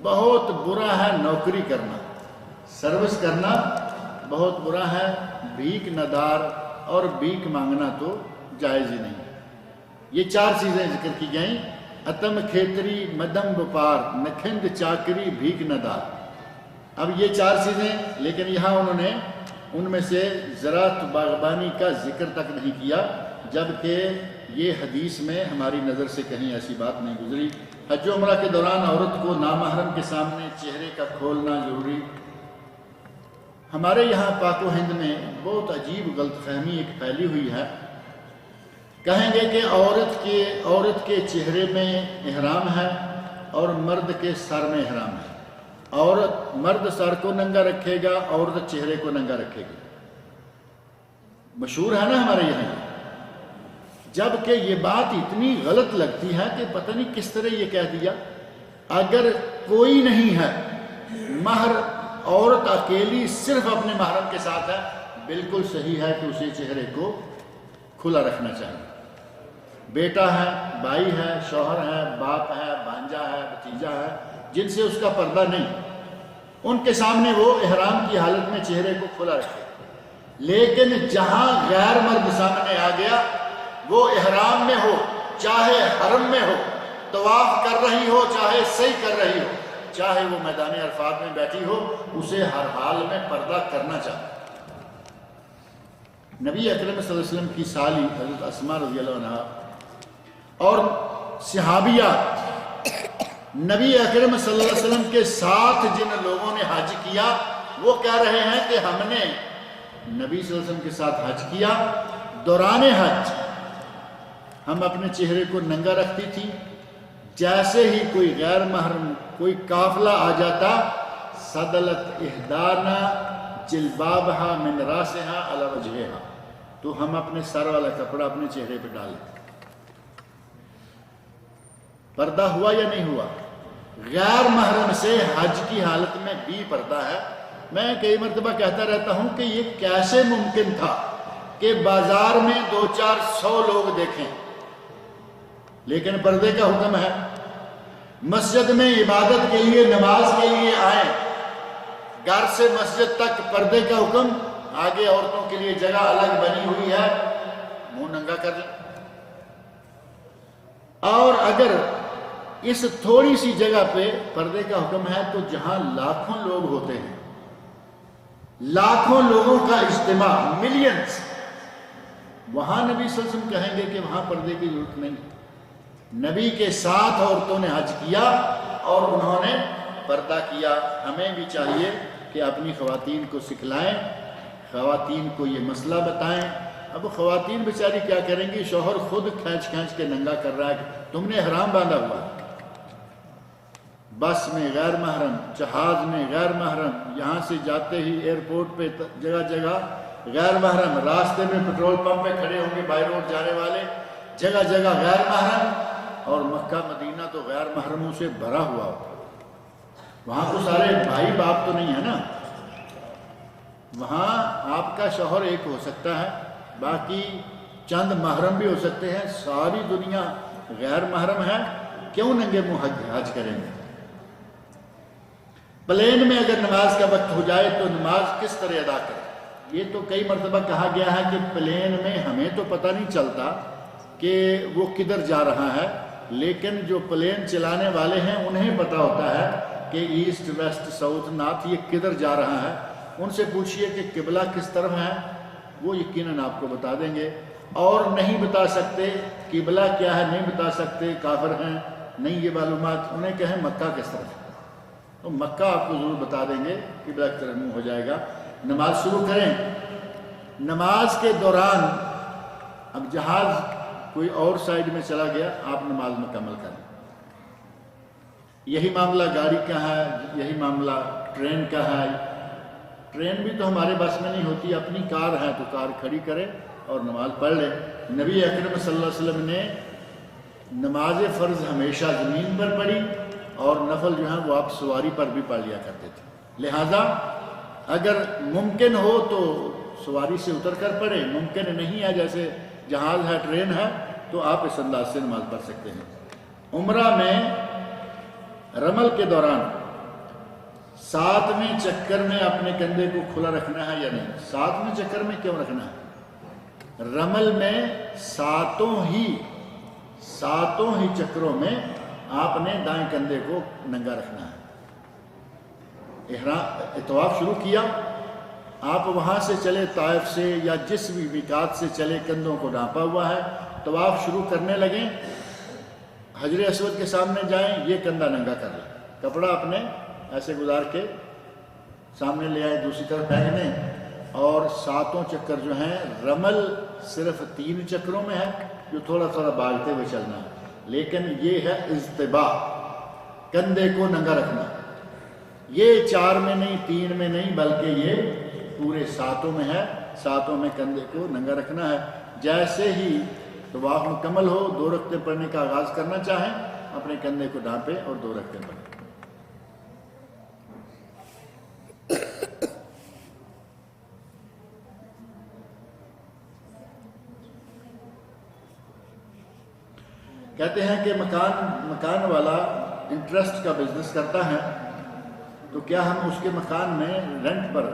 بہت برا ہے نوکری کرنا، سروس کرنا بہت برا ہے. بھیک ندار اور بھیک مانگنا تو جائز ہی نہیں. یہ 4 چیزیں ذکر کی گئیں: اتم کھیتری، مدم وپار، نکھند چاکری، بھیک ندار. اب یہ 4 چیزیں، لیکن یہاں انہوں نے ان میں سے زراعت باغبانی کا ذکر تک نہیں کیا، جبکہ یہ حدیث میں ہماری نظر سے کہیں ایسی بات نہیں گزری. حج و عمرہ کے دوران عورت کو نامحرم کے سامنے چہرے کا کھولنا ضروری. ہمارے یہاں پاک و ہند میں بہت عجیب غلط فہمی ایک پھیلی ہوئی ہے. کہیں گے کہ عورت کے چہرے میں احرام ہے اور مرد کے سر میں احرام ہے. مرد سر کو ننگا رکھے گا، عورت چہرے کو ننگا رکھے گی. مشہور ہے نا ہمارے یہاں. جبکہ یہ بات اتنی غلط لگتی ہے کہ پتہ نہیں کس طرح یہ کہہ دیا. اگر کوئی نہیں ہے مہر عورت اکیلی صرف اپنے محرم کے ساتھ ہے، بالکل صحیح ہے کہ اسے چہرے کو کھلا رکھنا چاہیے۔ بیٹا ہے، بھائی ہے، شوہر ہے، باپ ہے، بھانجا ہے، بھتیجا ہے، جن سے اس کا پردہ نہیں، ان کے سامنے وہ احرام کی حالت میں چہرے کو کھلا رکھے۔ لیکن جہاں غیر مرد سامنے آ گیا، وہ احرام میں ہو چاہے حرم میں ہو، طواف کر رہی ہو چاہے سعی کر رہی ہو، چاہے وہ میدان عرفات میں بیٹھی ہو، اسے ہر حال میں پردہ کرنا چاہیے۔ نبی اکرم صلی اللہ علیہ وسلم کی سالی حضرت اسماء رضی اللہ عنہا اور صحابیات نبی اکرم صلی اللہ علیہ وسلم کے ساتھ جن لوگوں نے حج کیا، وہ کہہ رہے ہیں کہ ہم نے نبی صلی اللہ علیہ وسلم کے ساتھ حج کیا، دوران حج ہم اپنے چہرے کو ننگا رکھتی تھی، جیسے ہی کوئی غیر محرم کوئی قافلہ آ جاتا، صدلت احدانا جلبابہا من راسہا علی وجہہا، تو ہم اپنے سر والا کپڑا اپنے چہرے پہ ڈال لیتے۔ پردہ ہوا یا نہیں ہوا؟ غیر محرم سے حج کی حالت میں بھی پردہ ہے۔ میں کئی مرتبہ کہتا رہتا ہوں کہ یہ کیسے ممکن تھا کہ بازار میں 200-400 لوگ دیکھیں لیکن پردے کا حکم ہے، مسجد میں عبادت کے لیے نماز کے لیے آئیں، گھر سے مسجد تک پردے کا حکم، آگے عورتوں کے لیے جگہ الگ بنی ہوئی ہے، منہ ننگا کر لیں۔ اور اگر اس تھوڑی سی جگہ پہ پردے کا حکم ہے تو جہاں لاکھوں لوگ ہوتے ہیں، لاکھوں لوگوں کا اجتماع، ملینز، وہاں نبی صلی اللہ علیہ وسلم کہیں گے کہ وہاں پردے کی ضرورت نہیں۔ نبی کے ساتھ عورتوں نے حج کیا اور انہوں نے پردہ کیا۔ ہمیں بھی چاہیے کہ اپنی خواتین کو سکھلائیں، خواتین کو یہ مسئلہ بتائیں۔ اب خواتین بیچاری کیا کریں گی؟ شوہر خود کھینچ کھینچ کے ننگا کر رہا ہے کہ تم نے احرام باندھا ہوا، بس میں غیر محرم، جہاز میں غیر محرم، یہاں سے جاتے ہی ایئرپورٹ پہ جگہ جگہ غیر محرم، راستے میں پیٹرول پمپ پہ کھڑے ہوں گے بائی روڈ جانے والے، جگہ جگہ غیر محرم، اور مکہ مدینہ تو غیر محرموں سے بھرا ہوا ہوتا۔ وہاں تو سارے بھائی باپ تو نہیں ہے نا، وہاں آپ کا شوہر ایک ہو سکتا ہے، باقی چند محرم بھی ہو سکتے ہیں، ساری دنیا غیر محرم ہے، کیوں ننگے منہ حج کریں گے؟ پلین میں اگر نماز کا وقت ہو جائے تو نماز کس طرح ادا کریں؟ یہ تو کئی مرتبہ کہا گیا ہے کہ پلین میں ہمیں تو پتہ نہیں چلتا کہ وہ کدھر جا رہا ہے، لیکن جو پلین چلانے والے ہیں انہیں پتہ ہوتا ہے کہ ایسٹ ویسٹ ساؤتھ نارتھ یہ کدھر جا رہا ہے۔ ان سے پوچھئے کہ قبلہ کس طرف ہے، وہ یقیناً آپ کو بتا دیں گے۔ اور نہیں بتا سکتے قبلہ کیا ہے، نہیں بتا سکتے، کافر ہیں، نہیں یہ معلومات، انہیں کہیں مکہ کس طرف ہے، تو مکہ آپ کو ضرور بتا دیں گے، قبلہ کی طرف منہ ہو جائے گا۔ نماز شروع کریں۔ نماز کے دوران اب جہاز کوئی اور سائڈ میں چلا گیا، آپ نماز مکمل کریں۔ یہی معاملہ گاڑی کا ہے، یہی معاملہ ٹرین کا ہے۔ ٹرین بھی تو ہمارے بس میں نہیں ہوتی، اپنی کار ہے تو کار کھڑی کرے اور نماز پڑھ لے۔ نبی اکرم صلی اللہ علیہ وسلم نے نماز فرض ہمیشہ زمین پر پڑھی اور نفل جو ہیں وہ آپ سواری پر بھی پڑھ لیا کرتے تھے۔ لہٰذا اگر ممکن ہو تو سواری سے اتر کر پڑھیں، ممکن نہیں ہے جیسے جہاز ہے، ٹرین ہے، تو آپ اس انداز سے نماز پڑھ سکتے ہیں۔ عمرہ میں رمل کے دوران 7ویں چکر میں اپنے کندھے کو کھلا رکھنا ہے یا نہیں؟ 7ویں چکر میں کیوں رکھنا ہے؟ رمل میں ساتوں ہی چکروں میں آپ نے دائیں کندھے کو ننگا رکھنا ہے۔ طواف شروع کیا، آپ وہاں سے چلے طائف سے یا جس بھی میقات سے چلے، کندھوں کو ڈھانپا ہوا ہے، طواف شروع کرنے لگیں، حجر اسود کے سامنے جائیں، یہ کندھا ننگا کر لیں، کپڑا اپنے ایسے گزار کے سامنے لے آئے، دوسری طرف پھینک دیں، اور 7 چکر جو ہیں، رمل صرف 3 چکروں میں ہے جو تھوڑا تھوڑا بھاگتے ہوئے چلنا ہے، لیکن یہ ہے اجتباء، کندھے کو ننگا رکھنا۔ یہ 4 میں نہیں، 3 میں نہیں، بلکہ یہ پورے 7 میں ہے، 7 میں کندھے کو ننگا رکھنا ہے۔ جیسے ہی طواف مکمل ہو، 2 رکعتیں پڑھنے کا آغاز کرنا چاہیں، اپنے کندھے کو ڈھانپیں اور 2 رکعتیں پڑھیں۔ کہتے ہیں کہ مکان والا انٹرسٹ کا بزنس کرتا ہے، تو کیا ہم اس کے مکان میں رینٹ پر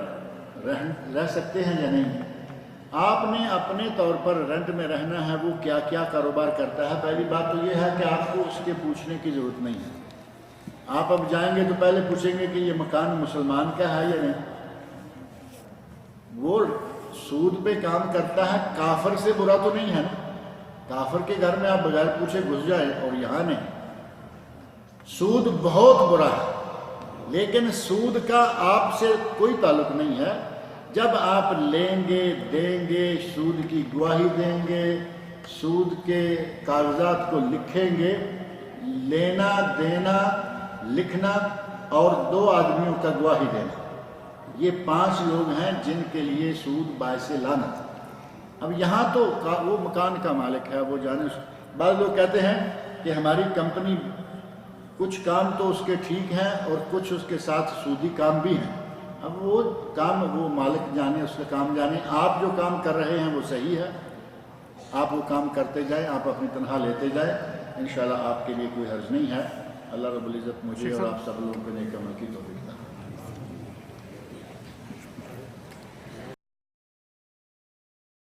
رہ سکتے ہیں یا نہیں؟ آپ نے اپنے طور پر رینٹ میں رہنا ہے، وہ کیا کیا کاروبار کرتا ہے، پہلی بات تو یہ ہے کہ آپ کو اس کے پوچھنے کی ضرورت نہیں ہے۔ آپ اب جائیں گے تو پہلے پوچھیں گے کہ یہ مکان مسلمان کا ہے یا نہیں۔ وہ سود پہ کام کرتا ہے، کافر سے برا تو نہیں ہے نا؟ کافر کے گھر میں آپ بغیر پوچھے گھس جائیں، اور یہاں نہیں۔ سود بہت برا ہے، لیکن سود کا آپ سے کوئی تعلق نہیں ہے۔ جب آپ لیں گے، دیں گے، سود کی گواہی دیں گے، سود کے کاغذات کو لکھیں گے، لینا دینا لکھنا اور 2 آدمیوں کا گواہی دینا، یہ 5 لوگ ہیں جن کے لیے سود باعث لعنت۔ اب یہاں تو وہ مکان کا مالک ہے، وہ جانے۔ بعض لوگ کہتے ہیں کہ ہماری کمپنی کچھ کام تو اس کے ٹھیک ہیں اور کچھ اس کے ساتھ سودی کام بھی ہیں۔ اب وہ کام وہ مالک جانے، اس کا کام جانے۔ آپ جو کام کر رہے ہیں وہ صحیح ہے، آپ وہ کام کرتے جائیں، آپ اپنی تنخواہ لیتے جائیں، انشاءاللہ آپ کے لیے کوئی حرج نہیں ہے۔ اللہ رب العزت مجھے اور آپ سب لوگوں کو نیک عمل کی توفیق دے۔